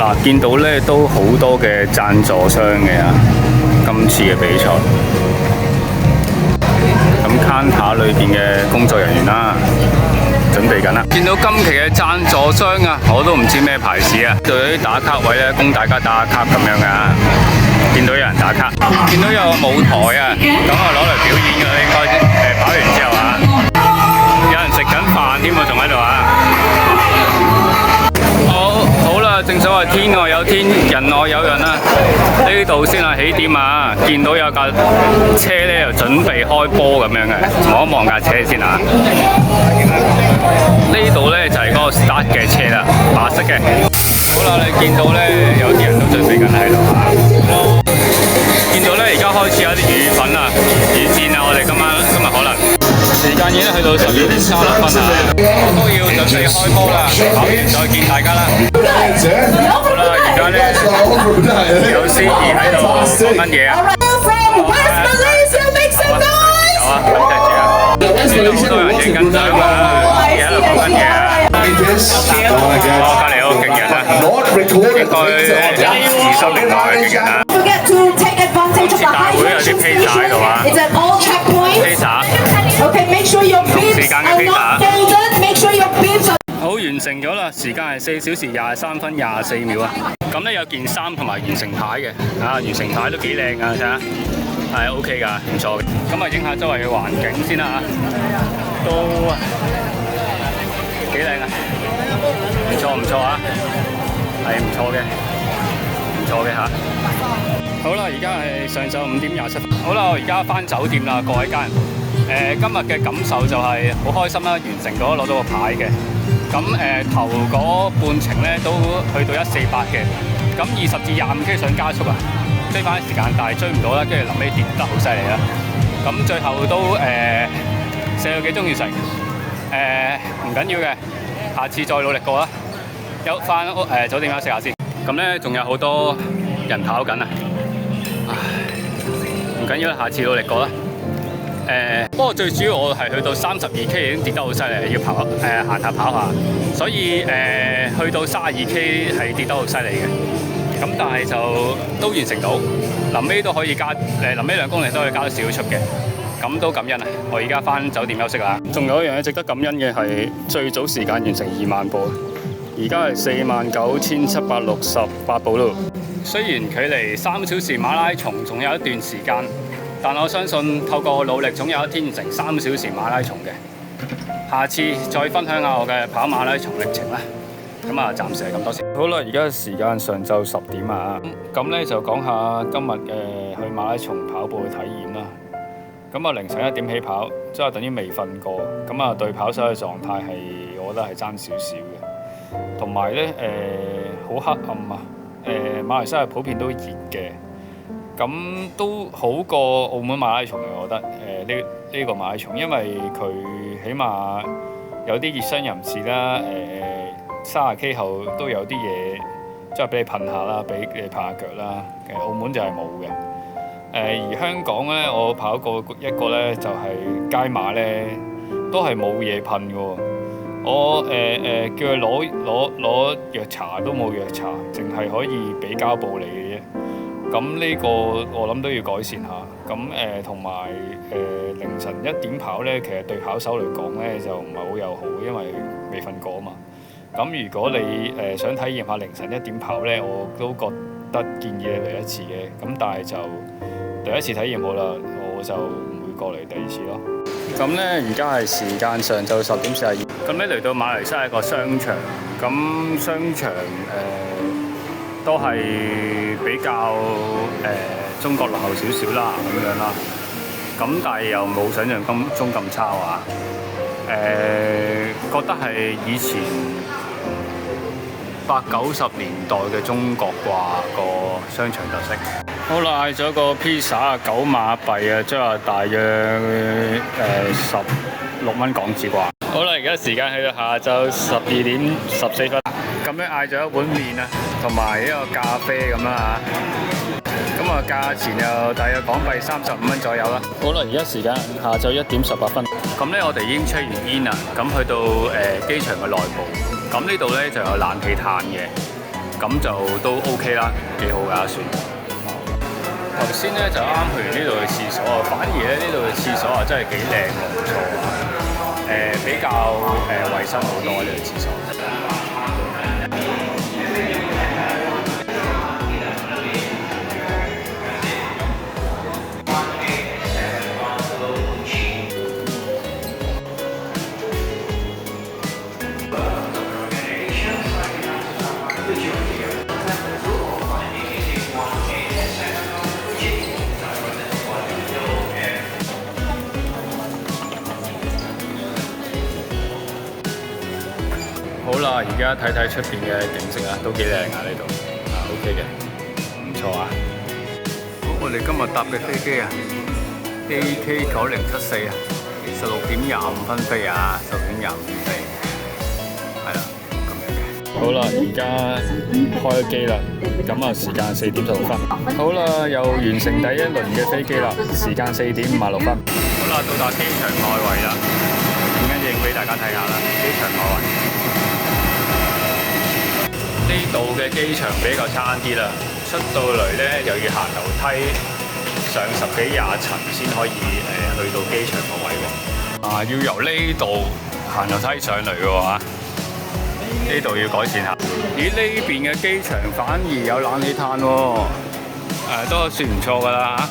嗱，見到咧都好多嘅贊助商嘅啊，今次嘅比賽。咁 counter 裏邊嘅工作人員啦，準備緊啦。見到今期嘅贊助商啊，我都唔知咩牌子啊，就有啲打卡位咧，供大家打卡咁樣噶。見到有人打卡，見到有個舞台啊，咁啊攞嚟表演嘅，應該跑完之後啊，有人食緊飯添喎，仲喺度啊！好啦，正所謂天外有天，人外有人啊！呢度先係起點啊！見到有架車咧，就準備開波咁樣嘅，望一望架車先啊！呢度咧就係嗰個 start 嘅車啦，白色嘅。好啦，你見到咧有啲人都準備緊喺度啊！見到咧而家開始有啲雨粉啊，雨戰啊！我哋今日可能時間已經去到12點36分啦，都要準備開波啦，跑完再見大家啦！好啦，而家咧有司儀喺度講緊嘢啊！好啊，感謝主啊！見到好多人影緊相啊，而家喺度講緊嘢啊！隔離有個勁人啊，應該20年代嘅勁人啦。大會有啲披薩喺度啊，披薩，時間嘅披薩。好，完成咗啦，時間係4小時23分24秒啊。咁咧有件衫同埋完成牌嘅，完成牌都幾靚啊，睇下，係 OK 㗎，唔錯嘅。咁啊，影下周圍嘅環境先啦都幾靚啊，唔錯啊，係唔錯嘅嚇。好啦，而家係上晝5點27分。好啦，我而家返酒店啦，各位家人。今日嘅感受就係好開心啦，完成咗攞到個牌嘅。咁頭嗰半程咧都去到148嘅。咁20至25K 想加速啊，追翻時間，但係追唔到啦，跟住臨尾跌得好犀利啦。咁最後都4個幾鐘完成。唔緊要嘅，下次再努力過啦。休翻酒店休息下先。咁咧仲有好多人跑緊啊！唔緊要啦，下次努力過啦。不過最主要我係去到32K 已經跌得好犀利，要跑行下跑下，所以去到32K 係跌得好犀利嘅。咁但係就都完成到，臨尾都可以加臨尾2公里都可以加到少速嘅，咁都感恩啊！我而家翻酒店休息啦。仲有一樣嘢值得感恩嘅係最早時間完成2萬步，而家係49,768步咯。雖然距離3小時馬拉松仲有一段時間，但我相信透過努力，總有一天完成3小時馬拉松嘅。下次再分享下我嘅跑馬拉松歷程啦。咁啊，暫時係咁多先。好啦，而家時間上晝10點啊。咁咧就講下今日嘅去馬拉松跑步嘅體驗啦。咁啊，凌晨1點起跑，即係等於未瞓過。咁啊，對跑手嘅狀態係，我覺得係爭少少嘅。同埋咧，好黑暗啊。馬來西亞普遍都熱嘅。咁都好過澳門馬拉松嘅，我覺得呢個馬拉松，因為佢起碼有啲熱身人士啦，30K 後都有啲嘢，即係俾你噴下啦，俾你噴下腳啦。澳門就係冇嘅。而香港咧，我跑過一個咧，就係街馬咧，都係冇嘢噴嘅喎。我叫佢攞藥茶都冇藥茶，淨係可以俾膠布你嘅啫。咁呢個我諗都要改善下。咁同埋凌晨1點跑咧，其實對跑手嚟講咧就唔係好友好，因為未瞓過啊嘛。咁如果你想體驗下凌晨1點跑咧，我都覺得建議你嚟一次嘅。咁但係就第一次體驗好啦，我就唔會過嚟第二次咯。咁咧而家係時間上晝10點42。咁咧嚟到馬來西亞一個商場，咁商場都係比較中國落後少少啦咁樣啦，咁但係又冇想象中咁差啊！覺得係以前80-90年代嘅中國啩個商場特色。好啦，嗌咗個披薩啊，9馬幣啊，即係大約16蚊港紙啩。好啦，而家時間去到下晝12點14分。咁樣嗌咗一碗麵啊，同埋一個咖啡咁啦嚇。咁啊，價錢又大約港幣35蚊左右啦。好啦，而家時間下晝1點18分。咁咧，我哋已經 check 完煙啦。咁去到機場嘅內部，咁呢度咧就有冷氣嘆嘅，咁就都 OK 啦，幾好㗎算。頭先咧就啱去完呢度嘅廁所啊，反而咧呢度嘅廁所啊真係幾靚喎，唔錯啊。比較衞生好多呢個廁所。好啦，而家睇睇出邊嘅景色啊，都幾靚啊呢度，OK 嘅，唔錯啊。好，我哋今日搭嘅飛機啊 ，AK 9074啊，16點25分飛啊，16點25分飛，係啦，咁樣嘅。好啦，而家開咗機啦，咁啊時間4點16分。好啦，又完成第一輪嘅飛機啦，時間4點56分。好啦，到達機場外圍啦，影一影俾大家睇下啦，機場外圍。呢度嘅機場比較差啲啦，出到嚟咧又要行樓梯上10幾20層先可以去到機場個位喎。要由呢度行樓梯上嚟嘅喎，呢度要改善下。咦？呢邊嘅機場反而有冷氣嘆喎，都算唔錯㗎啦。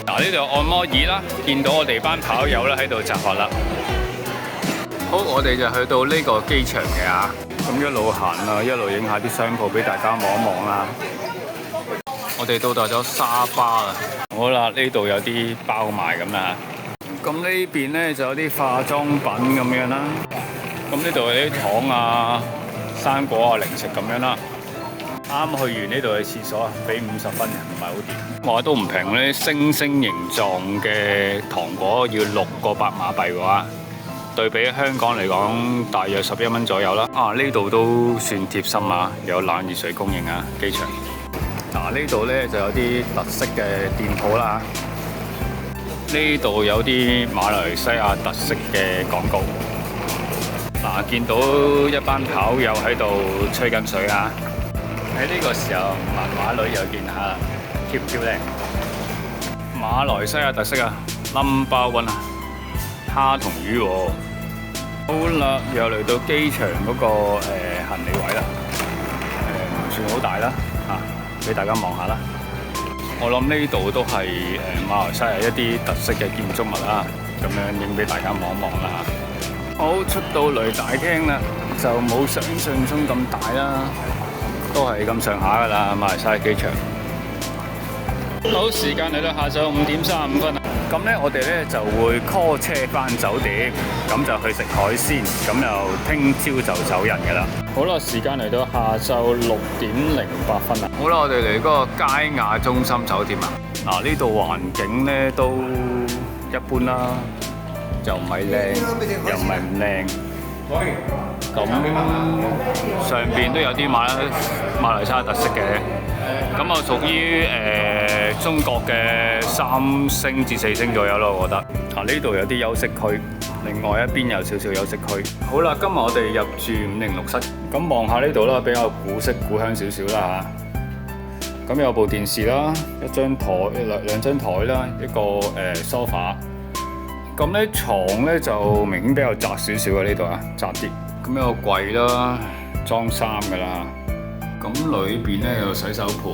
嗱，呢度有按摩椅啦，見到我哋班跑友咧喺度集合啦。好，我哋就去到呢個機場嘅咁一路行啊，一路影下啲商鋪俾大家望一望啦。我哋到達咗沙巴啦，好啦，呢度有啲包賣咁啦。咁呢邊咧就有啲化妝品咁樣啦。咁呢度有啲糖啊、生果啊、零食咁樣啦。啱去完呢度嘅廁所，俾50分，唔係好掂。話都唔平咧，星星形狀嘅糖果要6個白馬幣嘅話，對比香港嚟講，大約11蚊左右啦。呢度都算貼心啊，有冷熱水供應啊，機場。呢度咧就有啲特色嘅店鋪啦。呢度有啲馬來西亞特色嘅廣告。見到一班跑友喺度吹緊水啊！喺呢個時候，漫畫女又見下啦，漂唔漂靚？馬來西亞特色啊 ，No.1啊，蝦同魚喎。好啦，又嚟到機場嗰個行李位啦，唔算好大啦，俾大家望下啦。我諗呢度都係馬來西亞一啲特色嘅建築物啦，咁樣影俾大家望一望啦。好，出到嚟大廳啦，就冇想象中咁大啦，都係咁上下噶啦，馬來西亞機場。好，時間嚟到下晝5點35分啦。咁咧，我哋咧就會 call 車返酒店，咁就去食海鮮，咁又聽朝就走人噶啦。好啦，時間嚟到下晝6點08分啦。好啦，我哋嚟嗰個佳雅中心酒店啊。呢度環境咧都一般啦。又唔係靚，又唔係唔靚。咁上邊都有啲馬來西亞特色嘅。咁啊，屬於中國嘅3星至4星左右咯，我覺得。呢度有啲休息區，另外一邊有少少休息區。好啦，今日我哋入住506室。咁望下呢度啦，比較古色古香少少啦嚇。咁有部電視啦，一張台、兩張台啦，一個sofa。咁咧牀咧就明顯比較窄少少嘅呢度啊，窄啲。咁有個櫃啦，裝衫㗎啦。咁裏邊咧有洗手盤。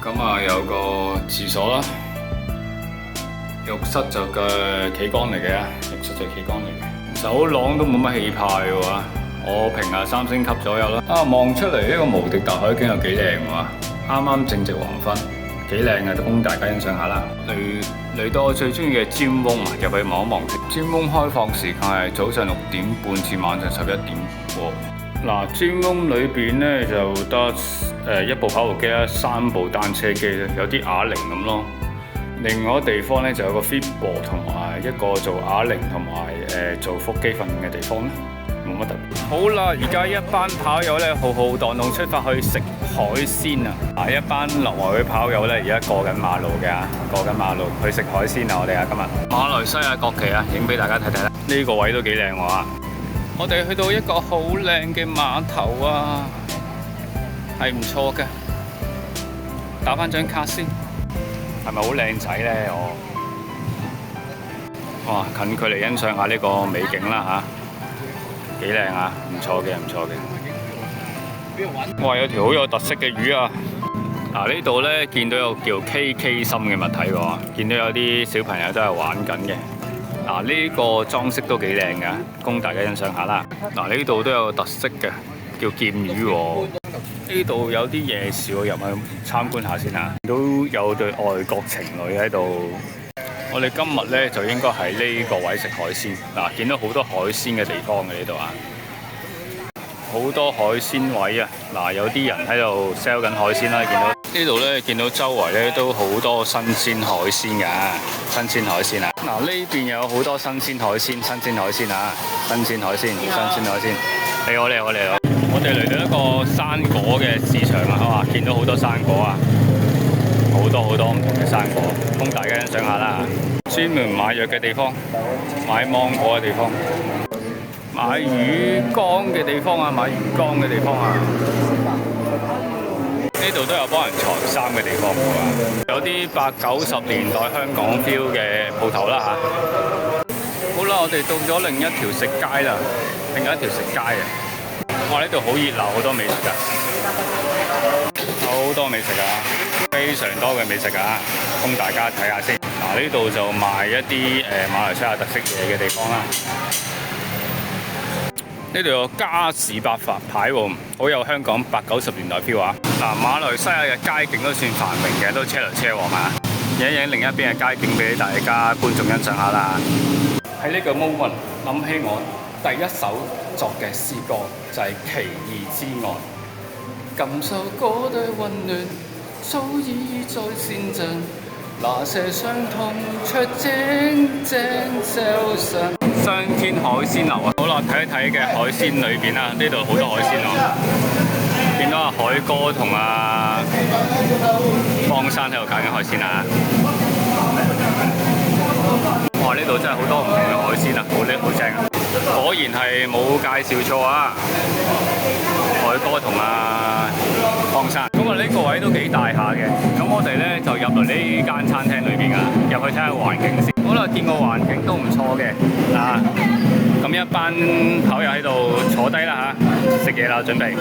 咁有個廁所啦。浴室就嘅企缸嚟嘅，浴室就企缸嚟嘅。走廊都冇乜氣派喎，我評下3星級左右啦。望出嚟呢個無敵大海景又幾靚喎，啱啱正值黃昏。幾靚嘅，都供大家欣賞下啦。嚟到我最中意嘅尖翁啊，入去望一望。尖翁開放時間係早上6點半至晚上11點喎。尖翁裏邊咧就得一部跑步機啦，3部單車機咧，有啲啞鈴咁咯。另外一個地方咧就有個 fitboard 同埋一個做啞鈴同埋做腹肌訓練嘅地方咧。冇乜特別。好啦，而家一班跑友咧浩浩蕩蕩出發去食海鮮啊！一班落圍嘅跑友咧，而家過緊馬路嘅，過緊馬路去食海鮮啊！我哋今日馬來西亞國旗啊，影俾大家睇睇啦。呢個位都幾靚喎！我哋去到一個好靚嘅碼頭啊，係唔錯嘅。打翻張卡先，係咪好靚仔咧？哇！近距離欣賞下呢個美景啦嚇，幾靚啊！唔錯嘅，唔錯嘅。哇！有條好有特色嘅魚啊！呢度咧見到有叫 KK 心嘅物體喎，見到有啲小朋友都係玩緊嘅。呢個裝飾都幾靚㗎，供大家欣賞下啦。呢度都有個特色嘅，叫劍魚喎。呢度有啲夜市，我入去參觀下先啊。都有對外國情侶喺度。我哋今日咧就應該喺呢個位食海鮮。見到好多海鮮嘅地方嘅呢度啊。好多海鮮位啊！有啲人喺度 sell 緊海鮮啦，見到呢度咧，見到周圍咧都好多新鮮海鮮㗎，新鮮海鮮啊！呢邊有好多新鮮海鮮，新鮮海鮮啊，新鮮海鮮，新鮮海鮮。你好，你好，你好！我哋嚟到一個生果嘅市場啊，見到好多生果啊，好多唔同嘅生果，供大家欣賞下啦。專門買藥嘅地方，買芒果嘅地方。買魚缸嘅地方啊，買魚缸嘅地方啊。呢度都有幫人裁衫嘅地方喎，有啲80、90年代香港 feel 嘅鋪頭啦嚇。好啦，我哋到咗另一條食街啦，另一條食街啊！哇，呢度好熱鬧，好多美食㗎，好多美食啊，非常多嘅美食啊，供大家睇下先。嗱，呢度就賣一啲馬來西亞特色嘢嘅地方啦。呢度有加士伯牌喎，好有香港80、90年代 feel 啊！嗱，馬來西亞嘅街景都算繁榮嘅，都車來車往啊！影影另一邊嘅街景俾大家觀眾欣賞下啦。喺呢個 moment 諗起我第一首作嘅詩歌就係《奇異之愛》，感受嗰對溫暖，早已在線上，那些傷痛卻靜靜受傷。雙天海鮮樓啊！好啦，睇一睇嘅海鮮裏邊啊，呢度好多海鮮喎，見到阿海哥同阿方生喺度揀緊海鮮啊！哇！呢度真係好多唔同嘅海鮮啊，好靚好正啊！果然係冇介紹錯啊！海哥同阿方生，咁啊呢個位都幾大下嘅，咁我哋咧就入嚟呢間餐廳裏邊啊，入去睇下環境先。好啦，見個環境都唔錯嘅，嗱，咁一班朋友喺度坐低啦嚇，食嘢啦準備。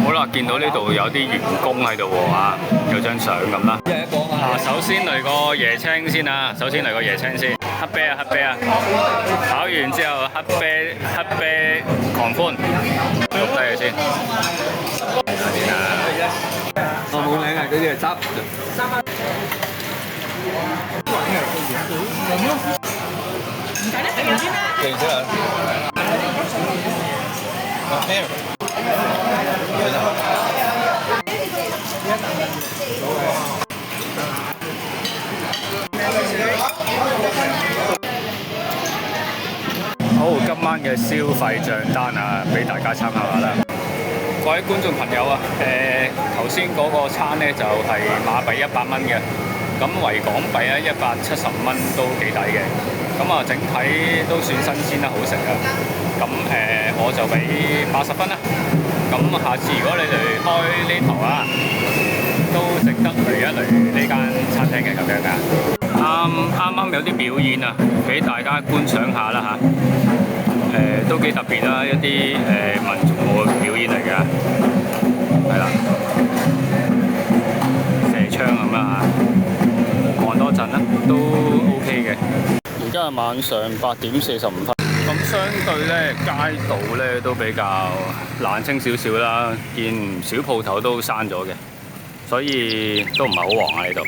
好啦，見到呢度有啲員工喺度喎嚇，有張相咁啦。首先嚟個椰青先啊，首先嚟個椰青先，黑啤啊黑啤啊，炒完之後黑啤狂歡，錄低佢先。睇先啊！我冇名啊，嗰啲係汁。唔緊一定要先啦。定先啊！好，今晚嘅消費帳單啊，俾大家參考下啦。各位觀眾朋友啊，頭先嗰個餐呢就係馬幣100蚊嘅，咁為港幣咧170蚊都幾抵嘅。咁啊，整體都算新鮮啦，好食啊。咁我就俾80分啦。咁下次如果你哋開呢頭啊，都值得嚟一嚟呢間餐廳嘅咁樣噶。啱有啲表演啊，俾大家觀賞下啦嚇。都幾特別啦，一啲民族舞嘅表演嚟㗎，係啦，射槍咁啦嚇，望多陣啦，都 OK 嘅。而家係晚上8點45分，咁相對咧街道咧都比較冷清少少啦，見唔少鋪頭都閂咗嘅，所以都唔係好旺啊呢度。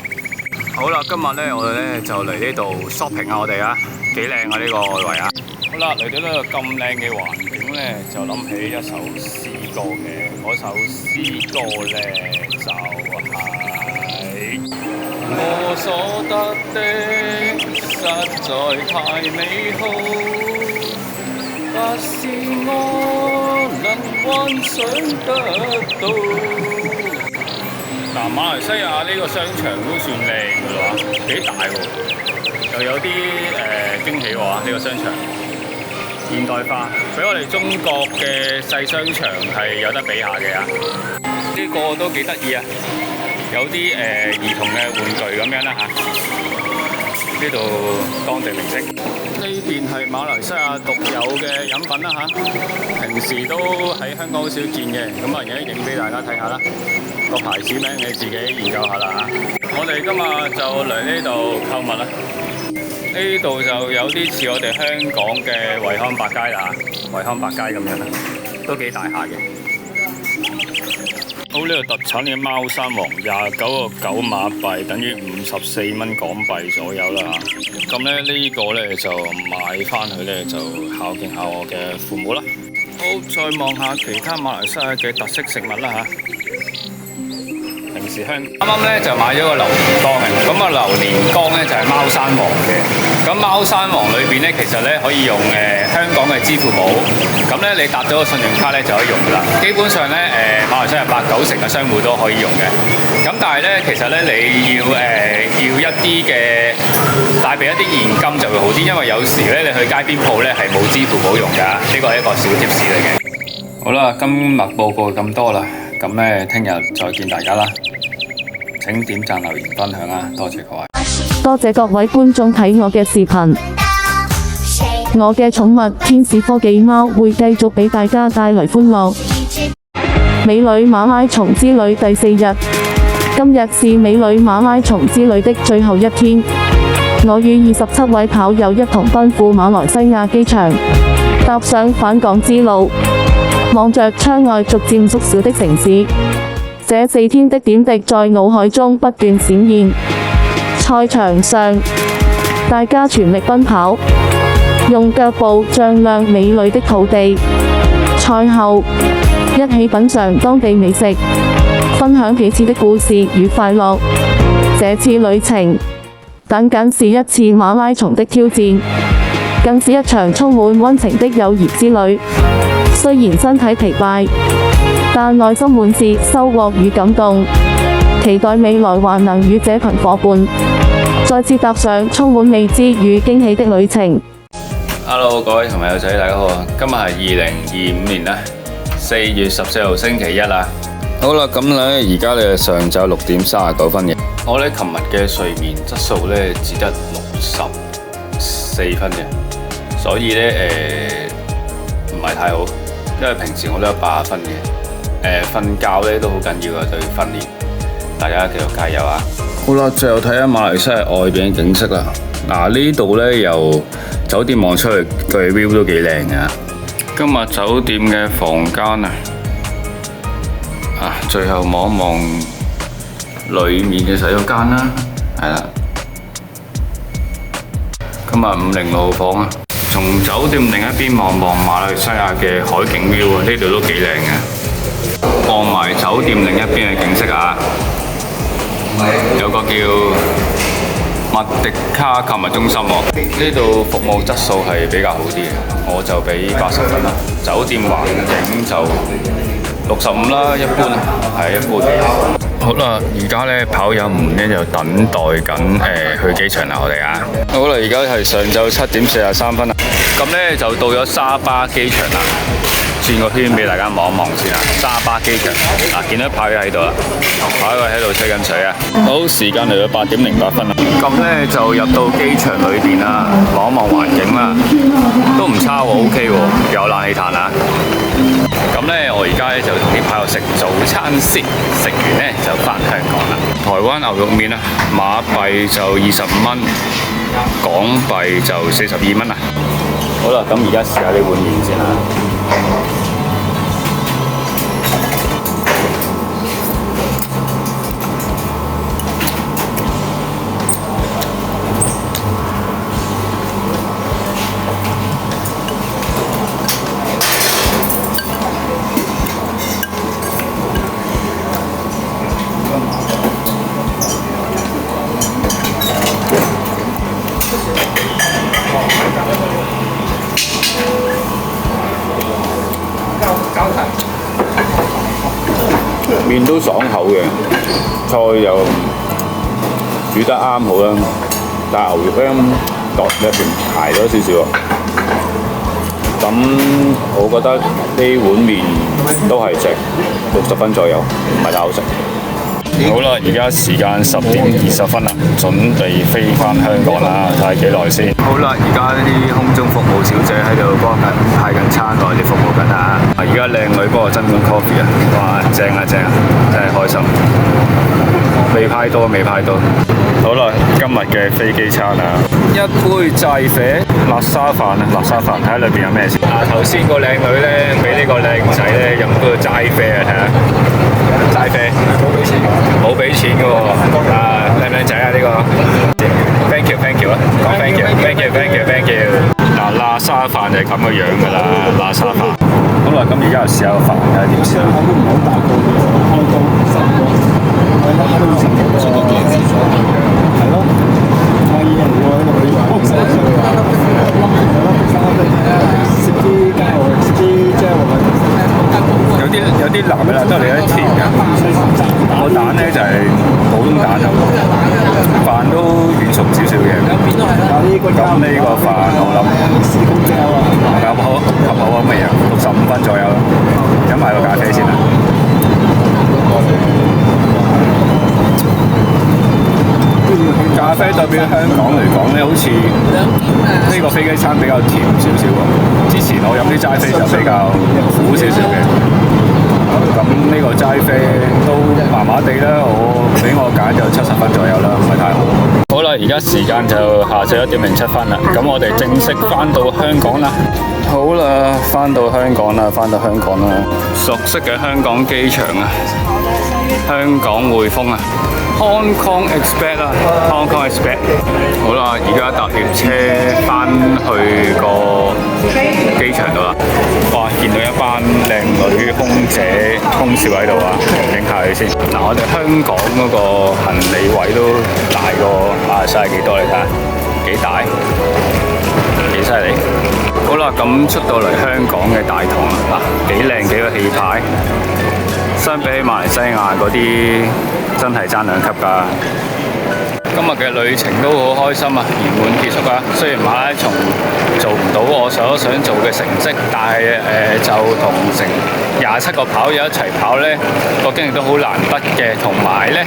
好啦，今日咧我哋咧就嚟呢度 shopping 啊，我哋啊幾靚啊呢個外圍啊！好啦，嚟到呢個咁靚嘅環境咧，就諗起一首詩歌嘅，嗰首詩歌咧就係我所得的實在太美好，不是我能幻想得到。嗱，馬來西亞呢個商場都算靚㗎喎，幾大喎，又有啲驚喜喎呢個商場。現代化，比我哋中國嘅細商場係有得比下嘅啊！呢個都幾得意啊，有啲兒童嘅玩具咁樣啦嚇。呢度當地名食，呢邊係馬來西亞獨有嘅飲品啦嚇。平時都喺香港好少見嘅，咁啊而家影俾大家睇下啦。個牌子名你自己研究下啦嚇。我哋今日就嚟呢度購物啦。呢度就有啲似我哋香港嘅惠康百佳啦，惠康百佳咁樣啦，都幾大下嘅。好，呢個特產嘅貓山王29個9馬幣，等於54蚊港幣左右啦。咁咧呢個咧就買翻去咧就孝敬下我嘅父母啦。好，再望下其他馬來西亞嘅特色食物啦嚇。平事香。啱啱咧就買咗個榴蓮乾嘅，咁啊榴蓮乾咧就係貓山王嘅。咁貓山王裏邊咧，其實咧可以用香港嘅支付寶，咁咧你搭咗個信用卡咧就可以用噶啦。基本上咧馬來西亞8、9成嘅商戶都可以用嘅。咁但係咧，其實咧你要一啲嘅帶備一啲現金就會好啲，因為有時咧你去街邊鋪咧係冇支付寶用㗎，呢個係一個小貼士嚟嘅。好啦，今日報告咁多啦，咁咧聽日再見大家啦。請點讚、留言、分享啊！多謝各位。多謝各位觀眾睇我嘅視頻。我嘅寵物天使科技貓會繼續俾大家帶來歡樂。美女馬拉松之旅第4日，今日是美女馬拉松之旅的最後一天。我與27位跑友一同奔赴馬來西亞機場，踏上返港之路。望着窗外逐漸縮小的城市，這4天的點滴在腦海中不斷閃現。賽場上，大家全力奔跑，用腳步丈量美麗的土地。賽後，一起品嚐當地美食，分享彼此的故事與快樂。這次旅程，僅僅是一次馬拉松的挑戰，更是一場充滿溫情的友誼之旅。雖然身體疲憊，但內心滿是收穫與感動。期待未來還能與這群夥伴再次踏上充滿未知與驚喜的旅程。Hello， 各位同朋友仔，大家好啊！今日係2025年啦，4月14號星期一啦。好啦，咁咧而家咧上晝6點39分嘅。我咧琴日嘅睡眠質素咧只得64分嘅，所以咧唔係太好，因為平時我都有80分嘅。瞓覺咧都好緊要啊，對訓練，大家繼續加油啊！好啦，最後睇下馬來西亞外邊嘅景色啦。嗱，呢度咧由酒店望出去嘅 view 都幾靚嘅。今日酒店嘅房間最後望一望裏面嘅洗手間啦，係啦。今日506號房啊，從酒店另一邊望望馬來西亞嘅海景 view 啊，呢度都幾靚嘅。望埋酒店另一邊嘅景色啊，有個叫麥迪卡購物中心喎，呢度服務質素係比較好啲嘅，我就俾80分啦。酒店環境就65啦，一般係一般嘅。好啦，而家咧跑友們咧就等待緊去機場啦，我哋啊。好啦，而家係上晝7點43分啦，咁咧就到咗沙巴機場啦。轉個圈俾大家望一望先啊！沙巴機場見到跑友喺度啦，跑友喺度吹緊水啊！好，時間嚟到8點08分啦，咁咧就入到機場裏邊啦，望一望環境啦，都唔差喎 ，OK 喎，有冷氣嘆啊！咁咧我而家咧就同啲跑友食早餐先，食完咧就返香港啦。台灣牛肉麵啊，馬幣就25蚊，港幣就42蚊啊！好啦，咁而家試下呢碗麵先啦。麵都爽口嘅，菜又煮得啱好啦，但係牛肉咧入邊柴咗少少，咁我覺得呢碗麵都係值60分左右，唔係太好食。好啦，而家時間10點20分啦，準備飛返香港啦，睇下幾耐先。好啦，而家啲空中服務小姐喺度幫緊派緊餐，我哋服務緊啊！而家靚女幫我斟緊 coffee 啊，哇，正啊正啊，真係開心！未派到，未派到。好啦，今日嘅飛機餐啊，一杯齋啡辣沙飯啊，辣沙飯，睇下裏邊有咩先。頭先個靚女咧，俾呢個靚仔咧飲嗰個齋啡啊，睇下齋啡。冇俾錢嘅喎，靚唔靚仔啊呢個 ？Thank you 啊，講 thank you。嗱，辣沙飯就係咁嘅樣㗎啦，辣沙飯。好啦，咁而家又試下個飯睇下點先。咁呢個飯我諗合口味啊，65分左右啦。飲埋個咖啡先啦。咖啡對比香港嚟講咧，好似呢個飛機餐比較甜少少喎。之前我飲啲齋啡就比較苦少少嘅。咁呢個齋啡都麻麻地啦，俾我揀就70分左右啦，唔係太好。好啦，而家時間就下晝1點07分啦，咁我哋正式翻到香港啦。好啦，翻到香港啦，熟悉嘅香港機場啊，香港匯豐啊。Hong Kong Express 啦 ，Hong Kong Express。好啦，而家搭列車翻去個機場度啦。哇，見到一班靚女空姐、空少喺度啊，影下佢先。嗱，我哋香港嗰個行李位都大過馬來西亞幾多？你睇下，幾大，幾犀利。好啦，咁出到嚟香港嘅大堂啦，嗱，幾靚幾個氣派。相比起馬來西亞嗰啲，真係爭兩級㗎。今日嘅旅程都好開心啊，圓滿結束啊。雖然馬拉松做唔到我想做嘅成績，但係就同成27個跑友一齊跑呢個經歷都好難得嘅。同埋呢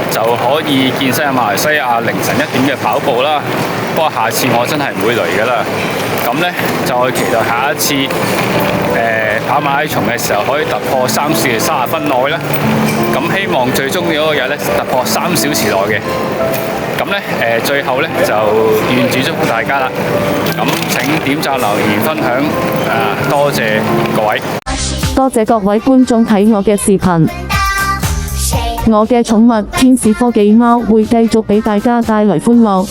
就可以見識下馬來西亞凌晨1點嘅跑步啦。不過下次我真係唔會嚟㗎啦。咁呢就期待下一次跑馬拉松嘅時候可以突破3小時30分內啦。咁希望最終嗰個日呢突破3小時內嘅。咁呢最後呢就願主祝福大家啦。咁請點讚、留言、分享，多謝各位。多謝各位觀眾睇我嘅視頻。我嘅寵物天使科技貓會繼續俾大家帶來歡樂。